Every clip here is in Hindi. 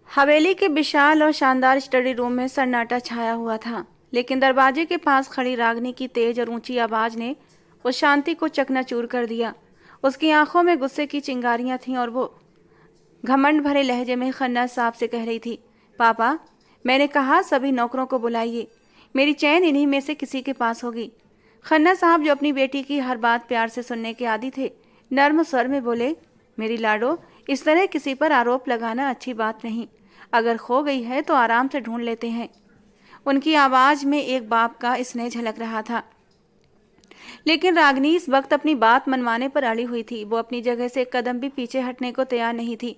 हवेली के विशाल और शानदार स्टडी रूम में सन्नाटा छाया हुआ था, लेकिन दरवाजे के पास खड़ी रागनी की तेज और ऊंची आवाज ने उस शांति को चकनाचूर कर दिया। उसकी आंखों में गुस्से की चिंगारियां थीं और वो घमंड भरे लहजे में खन्ना साहब से कह रही थी, पापा, मैंने कहा सभी नौकरों को बुलाइए, मेरी चैन इन्हीं में से किसी के पास होगी। खन्ना साहब, जो अपनी बेटी की हर बात प्यार से सुनने के आदी थे, नर्म स्वर में बोले, मेरी लाडो, इस तरह किसी पर आरोप लगाना अच्छी बात नहीं। अगर खो गई है तो आराम से ढूंढ लेते हैं। उनकी आवाज में एक बाप का स्नेह झलक रहा था। लेकिन रागनी इस वक्त अपनी बात मनवाने पर अड़ी हुई थी। वो अपनी जगह से एक कदम भी पीछे हटने को तैयार नहीं थी।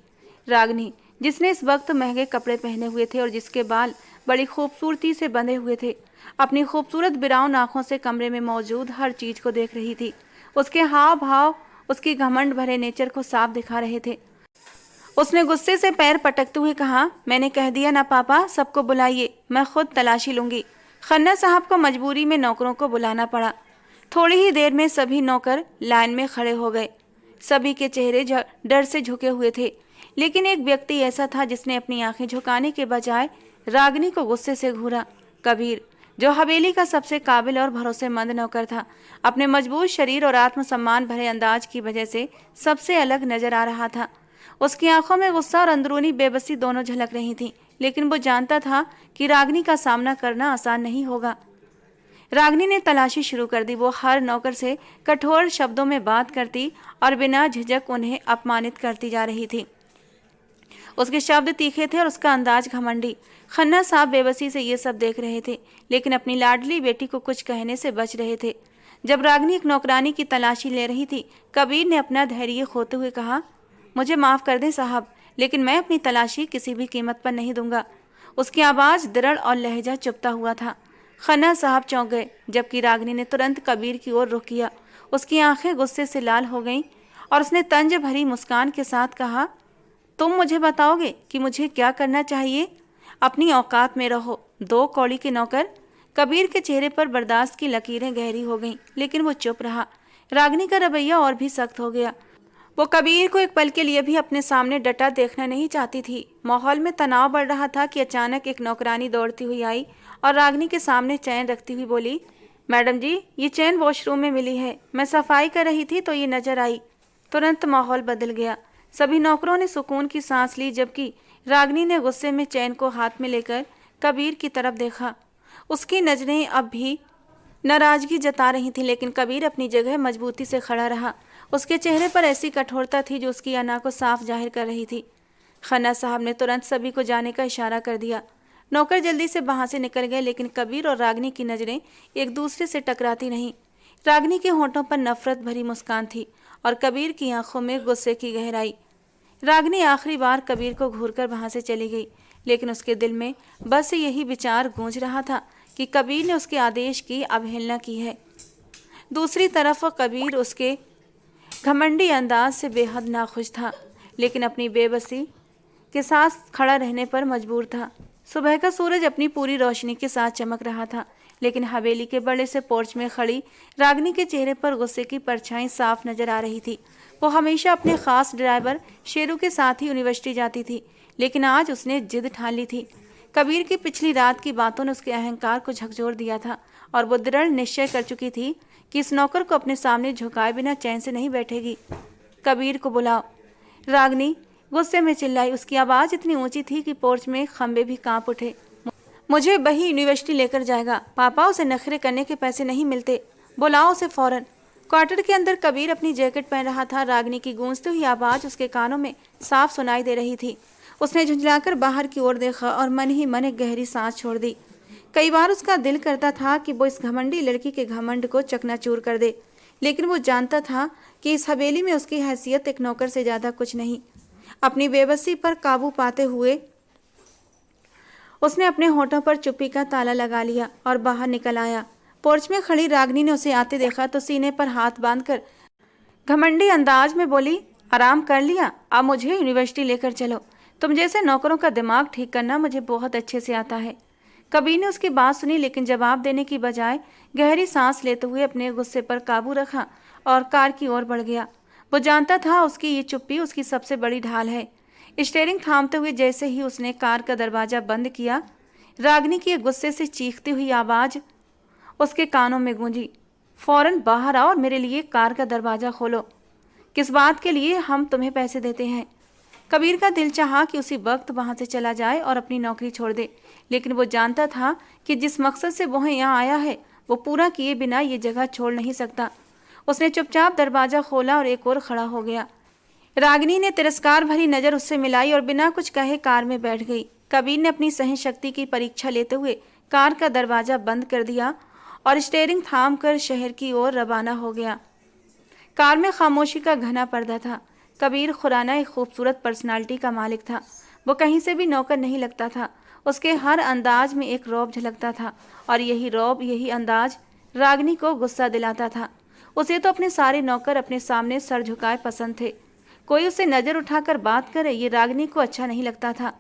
रागनी, जिसने इस वक्त महंगे कपड़े पहने हुए थे और जिसके बाल बड़ी खूबसूरती से बंधे हुए थे, अपनी खूबसूरत बिराउन आंखों से कमरे में मौजूद हर चीज को देख रही थी। उसके हाव भाव उसकी घमंड भरे नेचर को साफ दिखा रहे थे। उसने गुस्से से पैर पटकते हुए कहा, मैंने कह दिया ना पापा, सबको बुलाइए, मैं खुद तलाशी लूंगी। खन्ना साहब को मजबूरी में नौकरों को बुलाना पड़ा। थोड़ी ही देर में सभी नौकर लाइन में खड़े हो गए। सभी के चेहरे डर से झुके हुए थे, लेकिन एक व्यक्ति ऐसा था जिसने अपनी आंखें झुकाने के बजाय रागनी को गुस्से से घूरा। कबीर, जो हवेली का सबसे काबिल और भरोसेमंद नौकर था, अपने मजबूत शरीर और आत्मसम्मान भरे अंदाज की वजह से सबसे अलग नजर आ रहा था। उसकी आंखों में गुस्सा और अंदरूनी बेबसी दोनों झलक रही थीं, लेकिन वो जानता था कि रागनी का सामना करना आसान नहीं होगा। रागनी ने तलाशी शुरू कर दी। वो हर नौकर से कठोर शब्दों में बात करती और बिना झिझक उन्हें अपमानित करती जा रही थी। उसके शब्द तीखे थे और उसका अंदाज घमंडी। खन्ना साहब बेबसी से ये सब देख रहे थे, लेकिन अपनी लाडली बेटी को कुछ कहने से बच रहे थे। जब रागनी एक नौकरानी की तलाशी ले रही थी, कबीर ने अपना धैर्य खोते हुए कहा, मुझे माफ कर दें साहब, लेकिन मैं अपनी तलाशी किसी भी कीमत पर नहीं दूंगा। उसकी आवाज दृढ़ और लहजा चुपता हुआ था। खन्ना साहब चौंक गए, जबकि रागनी ने तुरंत कबीर की ओर रुख किया। उसकी आंखें गुस्से से लाल हो गईं और उसने तंज भरी मुस्कान के साथ कहा, तुम मुझे बताओगे कि मुझे क्या करना चाहिए? अपनी औकात में रहो, दो कौड़ी के नौकर। कबीर के चेहरे पर बर्दाश्त की लकीरें गहरी हो गईं, लेकिन वो चुप रहा। रागनी का रवैया और भी सख्त हो गया। वो कबीर को एक पल के लिए भी अपने सामने डटा देखना नहीं चाहती थी। माहौल में तनाव बढ़ रहा था कि अचानक एक नौकरानी दौड़ती हुई आई और रागनी के सामने चैन रखती हुई बोली, मैडम जी, ये चैन वॉशरूम में मिली है, मैं सफाई कर रही थी तो ये नजर आई। तुरंत माहौल बदल गया। सभी नौकरों ने सुकून की सांस ली, जबकि रागनी ने गुस्से में चैन को हाथ में लेकर कबीर की तरफ देखा। उसकी नजरें अब भी नाराजगी जता रही थी, लेकिन कबीर अपनी जगह मजबूती से खड़ा रहा। उसके चेहरे पर ऐसी कठोरता थी जो उसकी अना को साफ जाहिर कर रही थी। खन्ना साहब ने तुरंत सभी को जाने का इशारा कर दिया। नौकर जल्दी से वहां से निकल गए, लेकिन कबीर और रागनी की नजरें एक दूसरे से टकराती नहीं। रागनी के होंठों पर नफरत भरी मुस्कान थी और कबीर की आंखों में गुस्से की गहराई। रागनी आखिरी बार कबीर को घूरकर वहां से चली गई, लेकिन उसके दिल में बस यही विचार गूंज रहा था कि कबीर ने उसके आदेश की अवहेलना की है। दूसरी तरफ कबीर उसके घमंडी अंदाज से बेहद नाखुश था, लेकिन अपनी बेबसी के साथ खड़ा रहने पर मजबूर था। सुबह का सूरज अपनी पूरी रोशनी के साथ चमक रहा था, लेकिन हवेली के बड़े से पोर्च में खड़ी रागनी के चेहरे पर गुस्से की परछाई साफ नजर आ रही थी। वो हमेशा अपने खास ड्राइवर शेरू के साथ ही यूनिवर्सिटी जाती थी, लेकिन आज उसने जिद ठान ली थी। कबीर की पिछली रात की बातों ने उसके अहंकार को झकझोर दिया था और वो दृढ़ निश्चय कर चुकी थी कि इस नौकर को अपने सामने झुकाए बिना चैन से नहीं बैठेगी। कबीर को बुलाओ, रागनी गुस्से में चिल्लाई। उसकी आवाज़ इतनी ऊंची थी कि पोर्च में खंबे भी कांप उठे। मुझे वही यूनिवर्सिटी लेकर जाएगा, पापा उसे नखरे करने के पैसे नहीं मिलते, बुलाओ उसे फौरन। क्वार्टर के अंदर कबीर अपनी जैकेट पहन रहा था। रागनी की गूंजती हुई आवाज़ उसके कानों में साफ सुनाई दे रही थी। उसने झुंझलाकर बाहर की ओर देखा और मन ही मन एक गहरी सांस छोड़ दी। कई बार उसका दिल करता था कि वो इस घमंडी लड़की के घमंड को चकनाचूर कर दे, लेकिन वो जानता था कि इस हवेली में उसकी हैसियत एक नौकर से ज़्यादा कुछ नहीं। अपनी बेबसी पर काबू पाते हुए उसने अपने होठों पर चुप्पी का ताला लगा लिया और बाहर निकल आया। पोर्च में खड़ी रागनी ने उसे आते देखा तो सीने पर हाथ बांधकर घमंडी अंदाज में बोली, आराम कर लिया, अब मुझे यूनिवर्सिटी लेकर चलो। तुम जैसे नौकरों का दिमाग ठीक करना मुझे बहुत अच्छे से आता है। कबीर ने उसकी बात सुनी, लेकिन जवाब देने की बजाय गहरी सांस लेते हुए अपने गुस्से पर काबू रखा और कार की ओर बढ़ गया। वो जानता था उसकी ये चुप्पी उसकी सबसे बड़ी ढाल है। स्टीयरिंग थामते हुए जैसे ही उसने कार का दरवाजा बंद किया, रागिनी की एक गुस्से से चीखती हुई आवाज उसके कानों में गूंजी, फौरन बाहर आओ और मेरे लिए कार का दरवाजा खोलो। किस बात के लिए? हम तुम्हें पैसे देते हैं। कबीर का दिल चाहा कि उसी वक्त वहां से चला जाए और अपनी नौकरी छोड़ दे, लेकिन वो जानता था कि जिस मकसद से वो यहाँ आया है वो पूरा किए बिना ये जगह छोड़ नहीं सकता। उसने चुपचाप दरवाजा खोला और एक और खड़ा हो गया। रागिनी ने तिरस्कार भरी नजर उससे मिलाई और बिना कुछ कहे कार में बैठ गई। कबीर ने अपनी सहन शक्ति की परीक्षा लेते हुए कार का दरवाजा बंद कर दिया और स्टीयरिंग थाम कर शहर की ओर रवाना हो गया। कार में खामोशी का घना पर्दा था। कबीर खुराना एक खूबसूरत पर्सनालिटी का मालिक था। वो कहीं से भी नौकर नहीं लगता था। उसके हर अंदाज में एक रौब झलकता था और यही रौब, यही अंदाज रागिनी को गुस्सा दिलाता था। उसे तो अपने सारे नौकर अपने सामने सर झुकाए पसंद थे। कोई उसे नजर उठाकर बात करे ये रागिनी को अच्छा नहीं लगता था।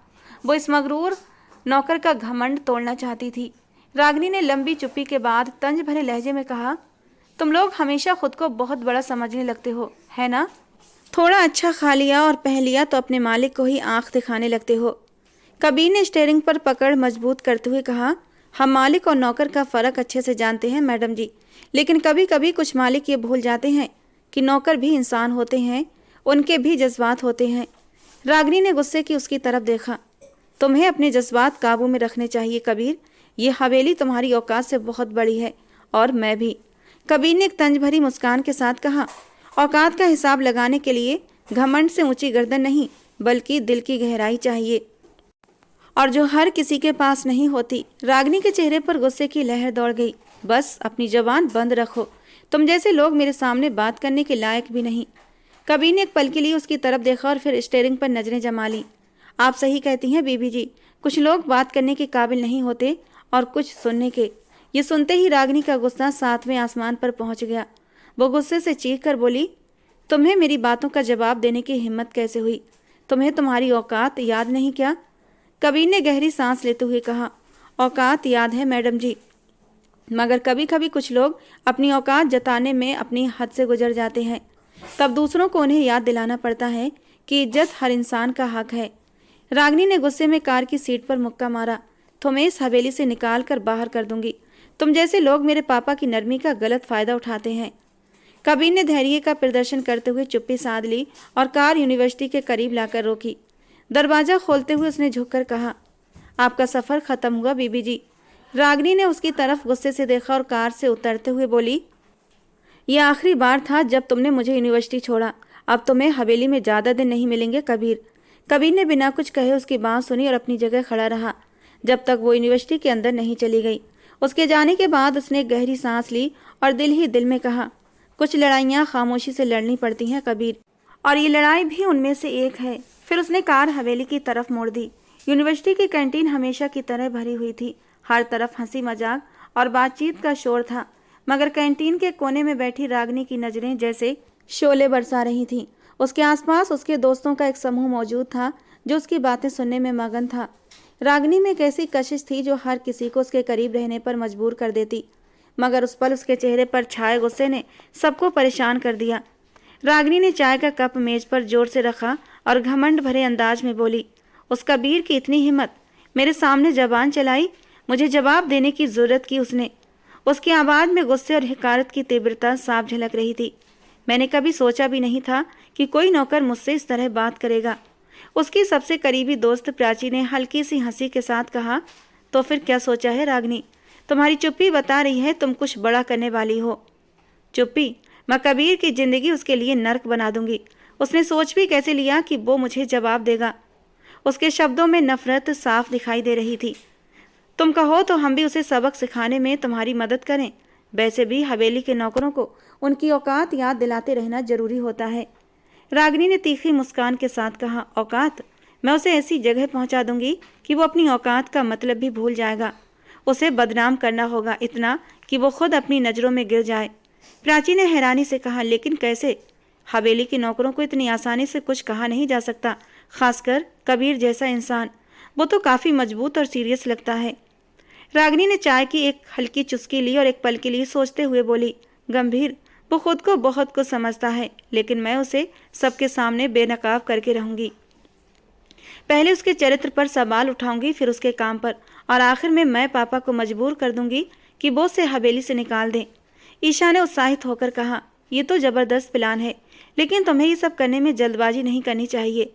वो इस मगरूर नौकर का घमंड तोड़ना चाहती थी। रागिनी ने लंबी चुप्पी के बाद तंज भरे लहजे में कहा, तुम लोग हमेशा खुद को बहुत बड़ा समझने लगते हो, है ना? थोड़ा अच्छा खा लिया और पह लिया तो अपने मालिक को ही आंख दिखाने लगते हो। कबीर ने स्टीयरिंग पर पकड़ मजबूत करते हुए कहा, हम मालिक और नौकर का फ़र्क अच्छे से जानते हैं मैडम जी, लेकिन कभी कभी कुछ मालिक ये भूल जाते हैं कि नौकर भी इंसान होते हैं, उनके भी जज्बात होते हैं। रागिनी ने गुस्से की उसकी तरफ देखा। तुम्हें अपने जज्बात काबू में रखने चाहिए कबीर, ये हवेली तुम्हारी औकात से बहुत बड़ी है और मैं भी। कबीर ने एक तंज भरी मुस्कान के साथ कहा, औकात का हिसाब लगाने के लिए घमंड से ऊंची गर्दन नहीं बल्कि दिल की गहराई चाहिए, और जो हर किसी के पास नहीं होती। रागिनी के चेहरे पर गुस्से की लहर दौड़ गई। बस अपनी जबान बंद रखो, तुम जैसे लोग मेरे सामने बात करने के लायक भी नहीं। कबीर ने एक पल के लिए उसकी तरफ देखा और फिर स्टीयरिंग पर नजरें जमा ली। आप सही कहती हैं बीबी जी, कुछ लोग बात करने के काबिल नहीं होते और कुछ सुनने के। ये सुनते ही रागिनी का गुस्सा सातवें आसमान पर पहुंच गया। वो गुस्से से चीख कर बोली, तुम्हें मेरी बातों का जवाब देने की हिम्मत कैसे हुई? तुम्हें तुम्हारी औकात याद नहीं क्या? कबीर ने गहरी सांस लेते हुए कहा, औकात याद है मैडम जी, मगर कभी कभी कुछ लोग अपनी औकात जताने में अपनी हद से गुजर जाते हैं। तब दूसरों को उन्हें याद दिलाना पड़ता है कि इज्जत हर इंसान का हक है। रागिनी ने गुस्से में कार की सीट पर मुक्का मारा, तुम्हें इस हवेली से निकाल कर बाहर कर दूंगी। तुम जैसे लोग मेरे पापा की नरमी का गलत फायदा उठाते हैं। कबीर ने धैर्य का प्रदर्शन करते हुए चुप्पी साध ली और कार यूनिवर्सिटी के करीब लाकर रोकी। दरवाजा खोलते हुए उसने झुककर कहा, आपका सफ़र ख़त्म हुआ बीबी जी। रागिनी ने उसकी तरफ गुस्से से देखा और कार से उतरते हुए बोली, यह आखिरी बार था जब तुमने मुझे यूनिवर्सिटी छोड़ा। अब तुम्हें हवेली में ज़्यादा दिन नहीं मिलेंगे कबीर। कबीर ने बिना कुछ कहे उसकी बात सुनी और अपनी जगह खड़ा रहा जब तक वो यूनिवर्सिटी के अंदर नहीं चली गई। उसके जाने के बाद उसने गहरी सांस ली और दिल ही दिल में कहा, कुछ लड़ाइयाँ खामोशी से लड़नी पड़ती हैं कबीर, और ये लड़ाई भी उनमें से एक है। फिर उसने कार हवेली की तरफ मोड़ दी। यूनिवर्सिटी की कैंटीन हमेशा की तरह भरी हुई थी। हर तरफ हंसी मजाक और बातचीत का शोर था, मगर कैंटीन के कोने में बैठी रागिनी की नज़रें जैसे शोले बरसा रही थीं। उसके आसपास उसके दोस्तों का एक समूह मौजूद था जो उसकी बातें सुनने में मगन था। रागिनी में एक ऐसी कशिश थी जो हर किसी को उसके करीब रहने पर मजबूर कर देती, मगर उस पल उसके चेहरे पर छाए गुस्से ने सबको परेशान कर दिया। रागिनी ने चाय का कप मेज पर जोर से रखा और घमंड भरे अंदाज में बोली, उस कबीर की इतनी हिम्मत, मेरे सामने जबान चलाई, मुझे जवाब देने की जरूरत की उसने। उसकी आवाज़ में गुस्से और हिकारत की तीव्रता साफ झलक रही थी। मैंने कभी सोचा भी नहीं था कि कोई नौकर मुझसे इस तरह बात करेगा। उसकी सबसे करीबी दोस्त प्राची ने हल्की सी हंसी के साथ कहा, तो फिर क्या सोचा है रागिनी? तुम्हारी चुप्पी बता रही है तुम कुछ बड़ा करने वाली हो। चुप्पी? मैं कबीर की जिंदगी उसके लिए नर्क बना दूंगी। उसने सोच भी कैसे लिया कि वो मुझे जवाब देगा? उसके शब्दों में नफरत साफ दिखाई दे रही थी। तुम कहो तो हम भी उसे सबक सिखाने में तुम्हारी मदद करें। वैसे भी हवेली के नौकरों को उनकी औकात याद दिलाते रहना जरूरी होता है। रागिनी ने तीखी मुस्कान के साथ कहा, औकात? मैं उसे ऐसी जगह पहुंचा दूंगी कि वो अपनी औकात का मतलब भी भूल जाएगा। उसे बदनाम करना होगा इतना कि वो खुद अपनी नज़रों में गिर जाए। प्राची ने हैरानी से कहा, लेकिन कैसे? हवेली के नौकरों को इतनी आसानी से कुछ कहा नहीं जा सकता, खासकर कबीर जैसा इंसान। वो तो काफ़ी मजबूत और सीरियस लगता है। रागिनी ने चाय की एक हल्की चुस्की ली और एक पल के लिए सोचते हुए बोली, गंभीर? वो खुद को बहुत कुछ समझता है, लेकिन मैं उसे सबके सामने बेनकाब करके रहूंगी। पहले उसके चरित्र पर सवाल उठाऊंगी, फिर उसके काम पर, और आखिर में मैं पापा को मजबूर कर दूंगी कि वो उसे हवेली से निकाल दें। ईशा ने उत्साहित होकर कहा, ये तो जबरदस्त प्लान है, लेकिन तुम्हें ये सब करने में जल्दबाजी नहीं करनी चाहिए।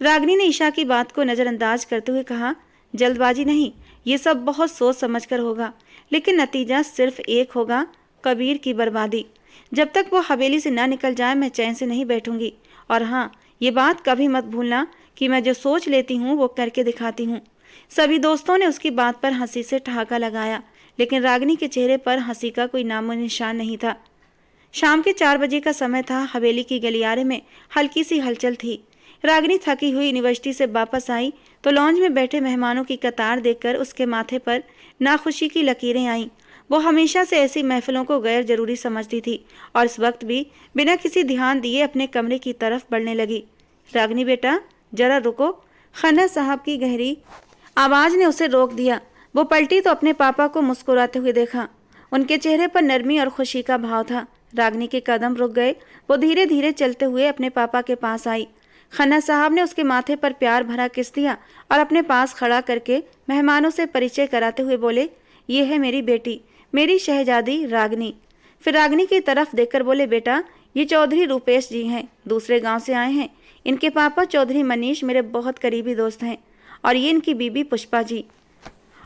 रागिनी ने ईशा की बात को नज़रअंदाज करते हुए कहा, जल्दबाजी नहीं, ये सब बहुत सोच समझ कर होगा, लेकिन नतीजा सिर्फ एक होगा, कबीर की बर्बादी। जब तक वो हवेली से ना निकल जाए मैं चैन से नहीं बैठूंगी। और हाँ, ये बात कभी मत भूलना कि मैं जो सोच लेती हूँ वो करके दिखाती हूँ। सभी दोस्तों ने उसकी बात पर हंसी से ठहाका लगाया, लेकिन रागिनी के चेहरे पर हंसी का कोई नामो निशान नहीं था। शाम के 4 बजे का समय था। हवेली की गलियारे में हल्की सी हलचल थी। रागिनी थकी हुई यूनिवर्सिटी से वापस आई तो लॉन्ज में बैठे मेहमानों की कतार देखकर उसके माथे पर नाखुशी की लकीरें आईं। वो हमेशा से ऐसी महफिलों को गैर जरूरी समझती थी और इस वक्त भी बिना किसी ध्यान दिए अपने कमरे की तरफ बढ़ने लगी। रागिनी बेटा, जरा रुको। खन्ना साहब की गहरी आवाज ने उसे रोक दिया। वो पलटी तो अपने पापा को मुस्कुराते हुए देखा। उनके चेहरे पर नरमी और खुशी का भाव था। रागिनी के कदम रुक गए। वो धीरे धीरे चलते हुए अपने पापा के पास आई। खन्ना साहब ने उसके माथे पर प्यार भरा किस दिया और अपने पास खड़ा करके मेहमानों से परिचय कराते हुए बोले, ये है मेरी बेटी, मेरी शहजादी रागिनी। फिर रागिनी की तरफ देखकर बोले, बेटा, ये चौधरी रूपेश जी हैं, दूसरे गांव से आए हैं। इनके पापा चौधरी मनीष मेरे बहुत करीबी दोस्त हैं, और ये इनकी बीबी पुष्पा जी,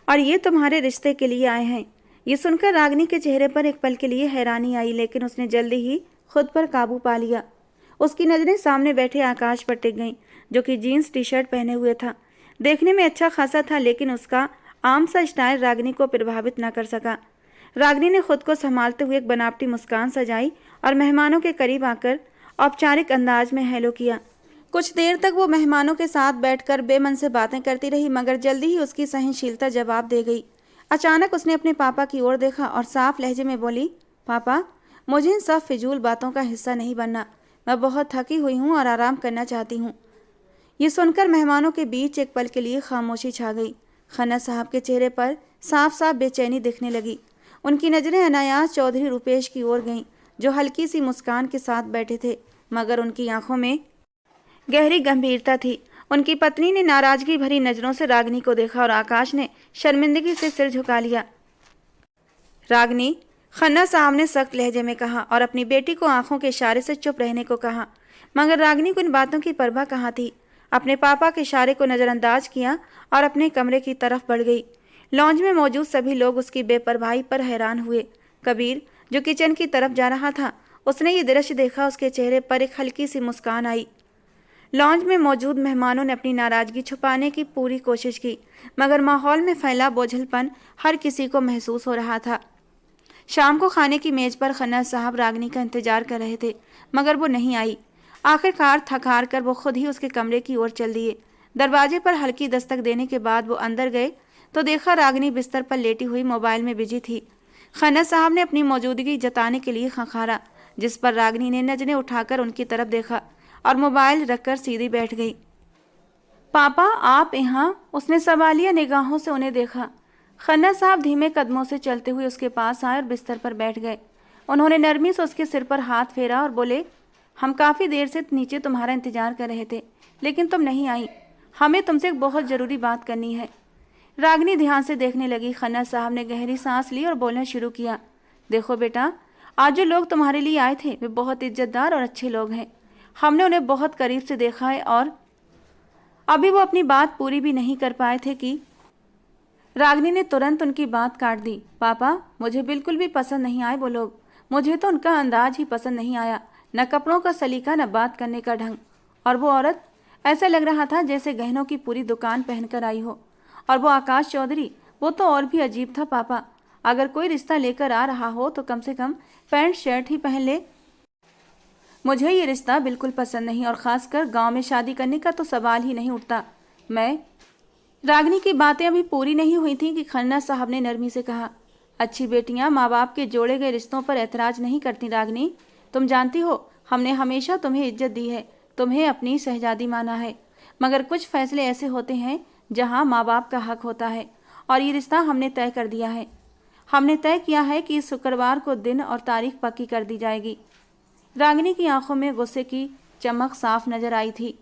और ये तुम्हारे रिश्ते के लिए आए हैं। ये सुनकर रागिनी के चेहरे पर एक पल के लिए हैरानी आई, लेकिन उसने जल्दी ही खुद पर काबू पा लिया। उसकी नज़रें सामने बैठे आकाश पर टिक गईं, जो कि जीन्स टी शर्ट पहने हुए था। देखने में अच्छा खासा था, लेकिन उसका आम सा स्टाइल रागिनी को प्रभावित न कर सका। रागिनी ने खुद को संभालते हुए एक बनावटी मुस्कान सजाई और मेहमानों के करीब आकर औपचारिक अंदाज में हेलो किया। कुछ देर तक वो मेहमानों के साथ बैठकर बेमन से बातें करती रही, मगर जल्दी ही उसकी सहनशीलता जवाब दे गई। अचानक उसने अपने पापा की ओर देखा और साफ लहजे में बोली, पापा, मुझे इन सब फिजूल बातों का हिस्सा नहीं बनना। मैं बहुत थकी हुई हूँ और आराम करना चाहती हूँ। ये सुनकर मेहमानों के बीच एक पल के लिए खामोशी छा गई। खन्ना साहब के चेहरे पर साफ साफ बेचैनी दिखने लगी। उनकी नज़रें अनायास चौधरी रूपेश की ओर गईं, जो हल्की सी मुस्कान के साथ बैठे थे, मगर उनकी आंखों में गहरी गंभीरता थी। उनकी पत्नी ने नाराजगी भरी नजरों से रागिनी को देखा और आकाश ने शर्मिंदगी से सिर झुका लिया। रागिनी, खन्ना साहब ने सख्त लहजे में कहा और अपनी बेटी को आंखों के इशारे से चुप रहने को कहा, मगर रागिनी को इन बातों की परवाह कहाँ थी। अपने पापा के इशारे को नज़रअंदाज किया और अपने कमरे की तरफ बढ़ गई। लॉन्ज में मौजूद सभी लोग उसकी बेपरवाही पर हैरान हुए। कबीर, जो किचन की तरफ जा रहा था, उसने ये दृश्य देखा। उसके चेहरे पर एक हल्की सी मुस्कान आई। लॉन्ज में मौजूद मेहमानों ने अपनी नाराजगी छुपाने की पूरी कोशिश की, मगर माहौल में फैला बोझलपन हर किसी को महसूस हो रहा था। शाम को खाने की मेज पर खन्ना साहब रागिनी का इंतजार कर रहे थे, मगर वो नहीं आई। आखिरकार थक हार कर वो खुद ही उसके कमरे की ओर चल दिए। दरवाजे पर हल्की दस्तक देने के बाद वो अंदर गए तो देखा रागिनी बिस्तर पर लेटी हुई मोबाइल में बिजी थी। खन्ना साहब ने अपनी मौजूदगी जताने के लिए खंखारा, जिस पर रागिनी ने नजरें उठाकर उनकी तरफ देखा और मोबाइल रखकर सीधी बैठ गई। पापा, आप यहाँ? उसने सवालिया निगाहों से उन्हें देखा। खन्ना साहब धीमे कदमों से चलते हुए उसके पास आए और बिस्तर पर बैठ गए। उन्होंने नरमी से उसके सिर पर हाथ फेरा और बोले, हम काफ़ी देर से नीचे तुम्हारा इंतजार कर रहे थे, लेकिन तुम नहीं आई। हमें तुमसे एक बहुत ज़रूरी बात करनी है। रागिनी ध्यान से देखने लगी। खन्ना साहब ने गहरी सांस ली और बोलना शुरू किया, देखो बेटा, आज जो लोग तुम्हारे लिए आए थे वे बहुत इज्जतदार और अच्छे लोग हैं। हमने उन्हें बहुत करीब से देखा है और अभी वो अपनी बात पूरी भी नहीं कर पाए थे कि रागिनी ने तुरंत उनकी बात काट दी। पापा, मुझे बिल्कुल भी पसंद नहीं आए वो लोग। मुझे तो उनका अंदाज ही पसंद नहीं आया, न कपड़ों का सलीका, न बात करने का ढंग। और वो औरत, ऐसा लग रहा था जैसे गहनों की पूरी दुकान पहनकर आई हो। और वो आकाश चौधरी, वो तो और भी अजीब था। पापा, अगर कोई रिश्ता लेकर आ रहा हो तो कम से कम पैंट शर्ट ही पहन ले। मुझे ये रिश्ता बिल्कुल पसंद नहीं, और ख़ासकर गांव में शादी करने का तो सवाल ही नहीं उठता। मैं रागिनी की बातें अभी पूरी नहीं हुई थी कि खन्ना साहब ने नरमी से कहा, अच्छी बेटियां माँ बाप के जोड़े गए रिश्तों पर ऐतराज नहीं करती। रागिनी, तुम जानती हो हमने हमेशा तुम्हें इज्जत दी है, तुम्हें अपनी शहजादी माना है, मगर कुछ फैसले ऐसे होते हैं जहाँ माँ बाप का हक होता है, और ये रिश्ता हमने तय कर दिया है। हमने तय किया है कि इस शुक्रवार को दिन और तारीख पक्की कर दी जाएगी। रागिनी की आंखों में गुस्से की चमक साफ नजर आई थी।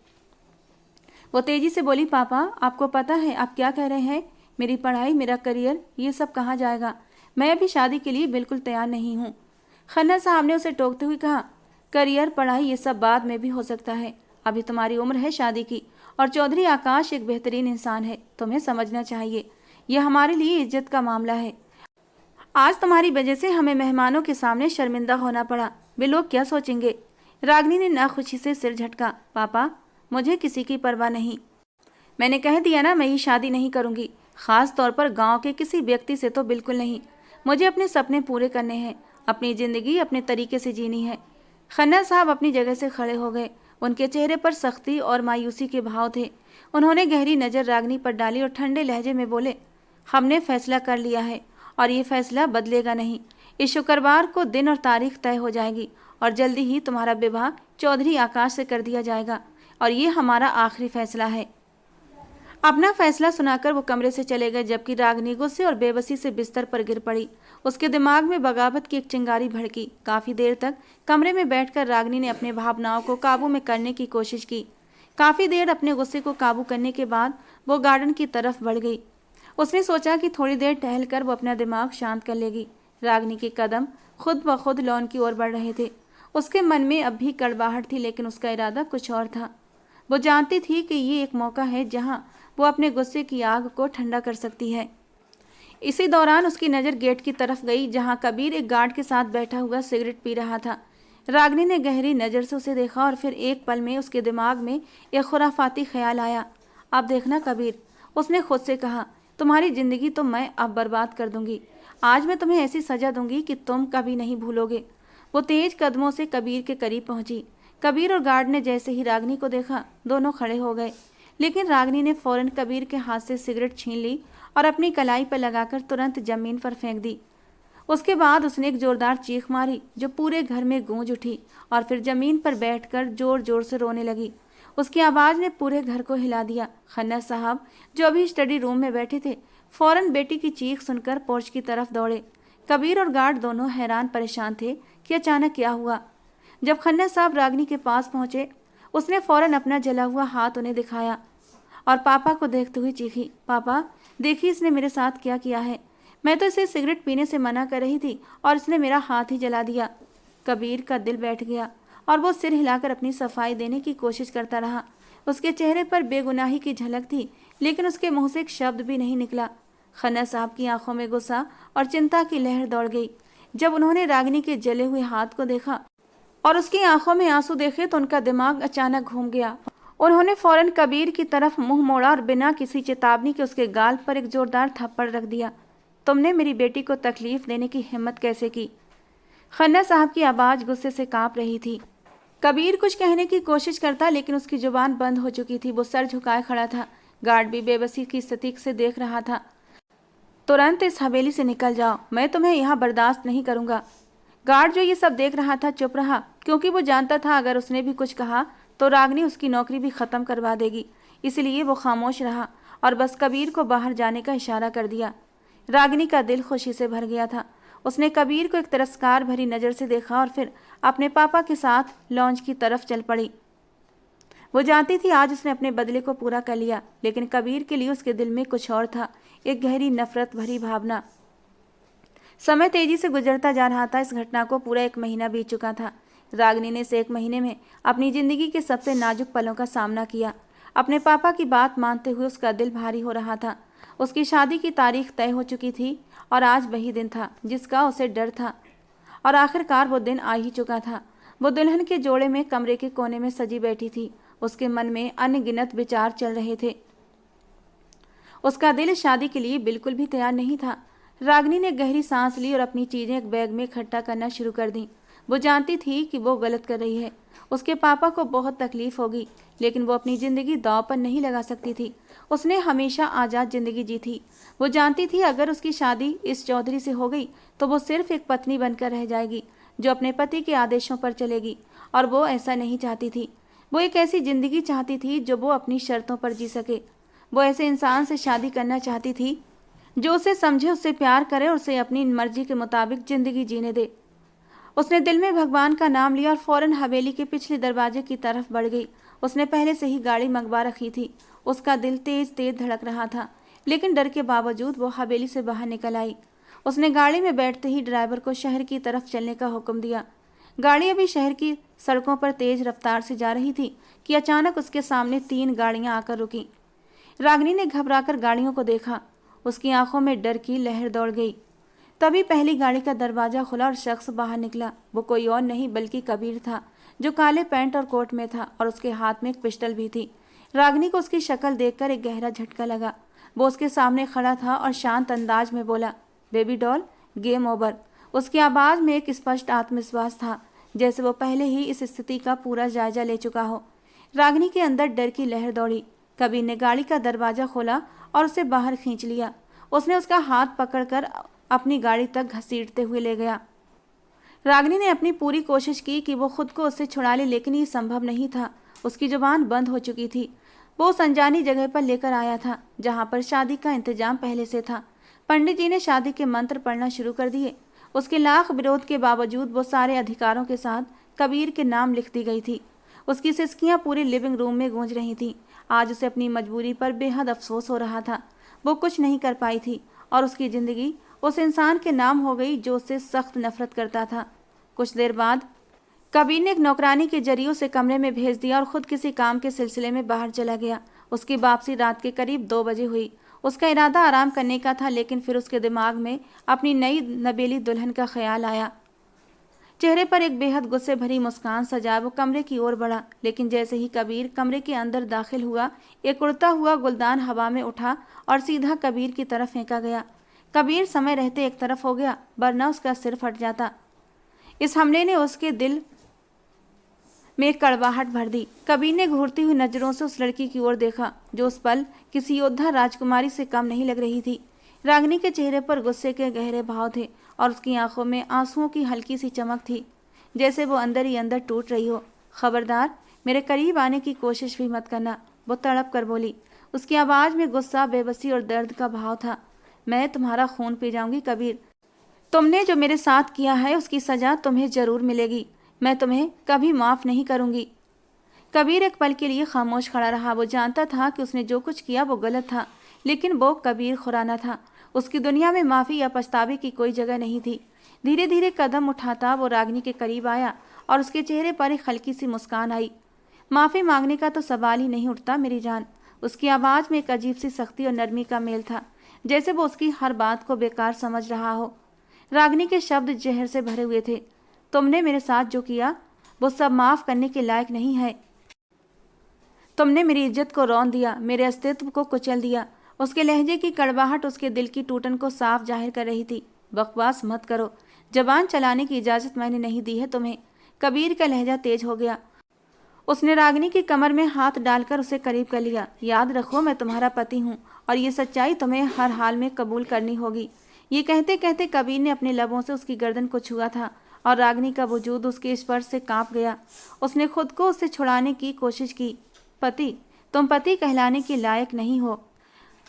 वो तेजी से बोली, पापा आपको पता है आप क्या कह रहे हैं? मेरी पढ़ाई, मेरा करियर, ये सब कहाँ जाएगा? मैं अभी शादी के लिए बिल्कुल तैयार नहीं हूँ। खन्ना साहब ने उसे टोकते हुए कहा, करियर, पढ़ाई ये सब बाद में भी हो सकता है। अभी तुम्हारी उम्र है शादी की, और चौधरी आकाश एक बेहतरीन इंसान है, तुम्हें समझना चाहिए। यह हमारे लिए इज्जत का मामला है। आज तुम्हारी वजह से हमें मेहमानों के सामने शर्मिंदा होना पड़ा। वे लोग क्या सोचेंगे? रागिनी ने नाखुशी से सिर झटका। पापा, मुझे किसी की परवाह नहीं। मैंने कह दिया ना, मैं ये शादी नहीं करूंगी। खास तौर पर गांव के किसी व्यक्ति से तो बिल्कुल नहीं। मुझे अपने सपने पूरे करने हैं, अपनी जिंदगी अपने तरीके से जीनी है। खन्ना साहब अपनी जगह से खड़े हो गए। उनके चेहरे पर सख्ती और मायूसी के भाव थे। उन्होंने गहरी नज़र रागिनी पर डाली और ठंडे लहजे में बोले, हमने फैसला कर लिया है और ये फैसला बदलेगा नहीं। इस शुक्रवार को दिन और तारीख तय हो जाएगी और जल्दी ही तुम्हारा विवाह चौधरी आकाश से कर दिया जाएगा, और ये हमारा आखिरी फैसला है। अपना फैसला सुनाकर वो कमरे से चले गए, जबकि रागिनी गुस्से और बेबसी से बिस्तर पर गिर पड़ी। उसके दिमाग में बगावत की एक चिंगारी भड़की। काफी देर तक कमरे में बैठकर रागिनी ने अपने भावनाओं को काबू में करने की कोशिश की। काफी देर अपने गुस्से को काबू करने के बाद वो गार्डन की तरफ बढ़ गई। उसने सोचा कि थोड़ी देर टहलकर वो अपना दिमाग शांत कर लेगी। रागिनी के कदम खुद ब खुद लॉन की ओर बढ़ रहे थे। उसके मन में अब भी कड़वाहट थी, लेकिन उसका इरादा कुछ और था। वो जानती थी कि ये एक मौका है जहां वो अपने गुस्से की आग को ठंडा कर सकती है। इसी दौरान उसकी नज़र गेट की तरफ गई, जहां कबीर एक गार्ड के साथ बैठा हुआ सिगरेट पी रहा था। रागिनी ने गहरी नज़र से उसे देखा और फिर एक पल में उसके दिमाग में एक खुराफाती ख्याल आया। अब देखना कबीर, उसने खुद से कहा, तुम्हारी ज़िंदगी तो मैं अब बर्बाद कर दूंगी। आज मैं तुम्हें ऐसी सज़ा दूंगी कि तुम कभी नहीं भूलोगे। वो तेज कदमों से कबीर के करीब पहुंची। कबीर और गार्ड ने जैसे ही रागिनी को देखा, दोनों खड़े हो गए, लेकिन रागिनी ने फौरन कबीर के हाथ से सिगरेट छीन ली और अपनी कलाई पर लगाकर तुरंत जमीन पर फेंक दी। उसके बाद उसने एक जोरदार चीख मारी जो पूरे घर में गूंज उठी, और फिर जमीन पर बैठकर जोर जोर से रोने लगी। उसकी आवाज़ ने पूरे घर को हिला दिया। खन्ना साहब, जो अभी स्टडी रूम में बैठे थे, फौरन बेटी की चीख सुनकर पोर्च की तरफ दौड़े। कबीर और गार्ड दोनों हैरान परेशान थे कि अचानक क्या हुआ। जब खन्ना साहब रागिनी के पास पहुंचे, उसने फौरन अपना जला हुआ हाथ उन्हें दिखाया और पापा को देखते हुए चीखी, पापा देखिए इसने मेरे साथ क्या किया है। मैं तो इसे सिगरेट पीने से मना कर रही थी और इसने मेरा हाथ ही जला दिया। कबीर का दिल बैठ गया और वो सिर हिलाकर अपनी सफाई देने की कोशिश करता रहा। उसके चेहरे पर बेगुनाही की झलक थी, लेकिन उसके मुंह से एक शब्द भी नहीं निकला। खन्ना साहब की आंखों में गुस्सा और चिंता की लहर दौड़ गई। जब उन्होंने रागिनी के जले हुए हाथ को देखा और उसकी आंखों में आंसू देखे तो उनका दिमाग अचानक घूम गया। उन्होंने फौरन कबीर की तरफ मुंह मोड़ा और बिना किसी चेतावनी के उसके गाल पर एक जोरदार थप्पड़ रख दिया। तुमने मेरी बेटी को तकलीफ देने की हिम्मत कैसे की? खन्ना साहब की आवाज़ गुस्से से कांप रही थी। कबीर कुछ कहने की कोशिश करता, लेकिन उसकी जुबान बंद हो चुकी थी। वो सर झुकाए खड़ा था। गार्ड भी बेबसी की स्थिति से देख रहा था। तुरंत इस हवेली से निकल जाओ, मैं तुम्हें यहाँ बर्दाश्त नहीं करूँगा। गार्ड जो ये सब देख रहा था चुप रहा, क्योंकि वो जानता था अगर उसने भी कुछ कहा तो रागिनी उसकी नौकरी भी ख़त्म करवा देगी। इसलिए वो खामोश रहा और बस कबीर को बाहर जाने का इशारा कर दिया। रागिनी का दिल खुशी से भर गया था। उसने कबीर को एक तिरस्कार भरी नज़र से देखा और फिर अपने पापा के साथ लॉन्च की तरफ चल पड़ी। वो जानती थी आज उसने अपने बदले को पूरा कर लिया, लेकिन कबीर के लिए उसके दिल में कुछ और था, एक गहरी नफरत भरी भावना। समय तेजी से गुजरता जा रहा था। इस घटना को पूरा 1 महीना बीत चुका था। रागिनी ने इस 1 महीने में अपनी ज़िंदगी के सबसे नाजुक पलों का सामना किया। अपने पापा की बात मानते हुए उसका दिल भारी हो रहा था। उसकी शादी की तारीख तय हो चुकी थी और आज वही दिन था जिसका उसे डर था, और आखिरकार वो दिन आ ही चुका था। वो दुल्हन के जोड़े में कमरे के कोने में सजी बैठी थी। उसके मन में अनगिनत विचार चल रहे थे। उसका दिल शादी के लिए बिल्कुल भी तैयार नहीं था। रागिनी ने गहरी सांस ली और अपनी चीज़ें एक बैग में इकट्ठा करना शुरू कर दी। वो जानती थी कि वो गलत कर रही है। उसके पापा को बहुत तकलीफ होगी, लेकिन वो अपनी ज़िंदगी दांव पर नहीं लगा सकती थी। उसने हमेशा आज़ाद ज़िंदगी जी थी। वो जानती थी अगर उसकी शादी इस चौधरी से हो गई तो वो सिर्फ एक पत्नी बनकर रह जाएगी जो अपने पति के आदेशों पर चलेगी, और वो ऐसा नहीं चाहती थी। वो एक ऐसी ज़िंदगी चाहती थी जो वो अपनी शर्तों पर जी सके। वो ऐसे इंसान से शादी करना चाहती थी जो उसे समझे, उससे प्यार करे और उसे अपनी मर्जी के मुताबिक ज़िंदगी जीने दे। उसने दिल में भगवान का नाम लिया और फौरन हवेली के पिछले दरवाजे की तरफ बढ़ गई। उसने पहले से ही गाड़ी मंगवा रखी थी। उसका दिल तेज तेज धड़क रहा था, लेकिन डर के बावजूद वो हवेली से बाहर निकल आई। उसने गाड़ी में बैठते ही ड्राइवर को शहर की तरफ चलने का हुक्म दिया। गाड़ी अभी शहर की सड़कों पर तेज रफ्तार से जा रही थी कि अचानक उसके सामने 3 गाड़ियां आकर रुकी। रागिनी ने घबराकर गाड़ियों को देखा। उसकी आंखों में डर की लहर दौड़ गई। तभी पहली गाड़ी का दरवाजा खुला और शख्स बाहर निकला। वो कोई और नहीं बल्कि कबीर था, जो काले पैंट और कोट में था और उसके हाथ में एक पिस्टल भी थी। रागिनी को उसकी शक्ल देखकर एक गहरा झटका लगा। वो उसके सामने खड़ा था और शांत अंदाज में बोला, बेबी डॉल, गेम ओवर। उसकी आवाज़ में एक स्पष्ट आत्मविश्वास था, जैसे वो पहले ही इस स्थिति का पूरा जायजा ले चुका हो। रागिनी के अंदर डर की लहर दौड़ी। कबीर ने गाड़ी का दरवाजा खोला और उसे बाहर खींच लिया। उसने उसका हाथ पकड़कर अपनी गाड़ी तक घसीटते हुए ले गया। रागिनी ने अपनी पूरी कोशिश की कि वो खुद को उससे छुड़ा ले, लेकिन ये संभव नहीं था। उसकी जुबान बंद हो चुकी थी। वो उस अनजानी जगह पर लेकर आया था जहाँ पर शादी का इंतजाम पहले से था। पंडित जी ने शादी के मंत्र पढ़ना शुरू कर दिए। उसके लाख विरोध के बावजूद वो सारे अधिकारों के साथ कबीर के नाम लिख दी गई थी। उसकी सिसकियाँ पूरे लिविंग रूम में गूंज रही थीं। आज उसे अपनी मजबूरी पर बेहद अफसोस हो रहा था। वो कुछ नहीं कर पाई थी और उसकी ज़िंदगी उस इंसान के नाम हो गई जो उससे सख्त नफरत करता था। कुछ देर बाद कबीर ने एक नौकरानी के जरिए उसे कमरे में भेज दिया और खुद किसी काम के सिलसिले में बाहर चला गया। उसकी वापसी रात के करीब 2 बजे हुई। उसका इरादा आराम करने का था, लेकिन फिर उसके दिमाग में अपनी नई नबेली दुल्हन का ख्याल आया। चेहरे पर एक बेहद गुस्से भरी मुस्कान सजाए वो कमरे की ओर बढ़ा, लेकिन जैसे ही कबीर कमरे के अंदर दाखिल हुआ, एक उड़ता हुआ गुलदान हवा में उठा और सीधा कबीर की तरफ फेंका गया। कबीर समय रहते एक तरफ हो गया, वरना उसका सिर फट जाता। इस हमले ने उसके दिल में कड़वाहट भर दी। कबीर ने घूरती हुई नजरों से उस लड़की की ओर देखा, जो उस पल किसी योद्धा राजकुमारी से कम नहीं लग रही थी। रागिनी के चेहरे पर गुस्से के गहरे भाव थे और उसकी आंखों में आंसुओं की हल्की सी चमक थी, जैसे वो अंदर ही अंदर टूट रही हो। खबरदार, मेरे करीब आने की कोशिश भी मत करना, वो तड़प कर बोली। उसकी आवाज़ में गुस्सा, बेबसी और दर्द का भाव था। मैं तुम्हारा खून पी जाऊंगी कबीर। तुमने जो मेरे साथ किया है उसकी सजा तुम्हें जरूर मिलेगी। मैं तुम्हें कभी माफ़ नहीं करूंगी। कबीर एक पल के लिए खामोश खड़ा रहा। वो जानता था कि उसने जो कुछ किया वो गलत था, लेकिन वो कबीर खुराना था। उसकी दुनिया में माफ़ी या पछतावे की कोई जगह नहीं थी। धीरे धीरे कदम उठाता वो रागिनी के करीब आया और उसके चेहरे पर एक हल्की सी मुस्कान आई। माफ़ी मांगने का तो सवाल ही नहीं उठता मेरी जान। उसकी आवाज़ में एक अजीब सी सख्ती और नरमी का मेल था, जैसे वो उसकी हर बात को बेकार समझ रहा हो। रागिनी के शब्द जहर से भरे हुए थे। तुमने मेरे साथ जो किया वो सब माफ़ करने के लायक नहीं है। तुमने मेरी इज्जत को रौंद दिया, मेरे अस्तित्व को कुचल दिया। उसके लहजे की कड़वाहट उसके दिल की टूटन को साफ जाहिर कर रही थी। बकवास मत करो, जबान चलाने की इजाज़त मैंने नहीं दी है तुम्हें। कबीर का लहजा तेज हो गया। उसने रागिनी की कमर में हाथ डालकर उसे करीब कर लिया। याद रखो, मैं तुम्हारा पति हूँ और ये सच्चाई तुम्हें हर हाल में कबूल करनी होगी। ये कहते कहते कबीर ने अपने लबों से उसकी गर्दन को छुआ था और रागिनी का वजूद उसके स्पर्श से कांप गया। उसने खुद को उससे छुड़ाने की कोशिश की। पति, तुम पति कहलाने के लायक नहीं हो।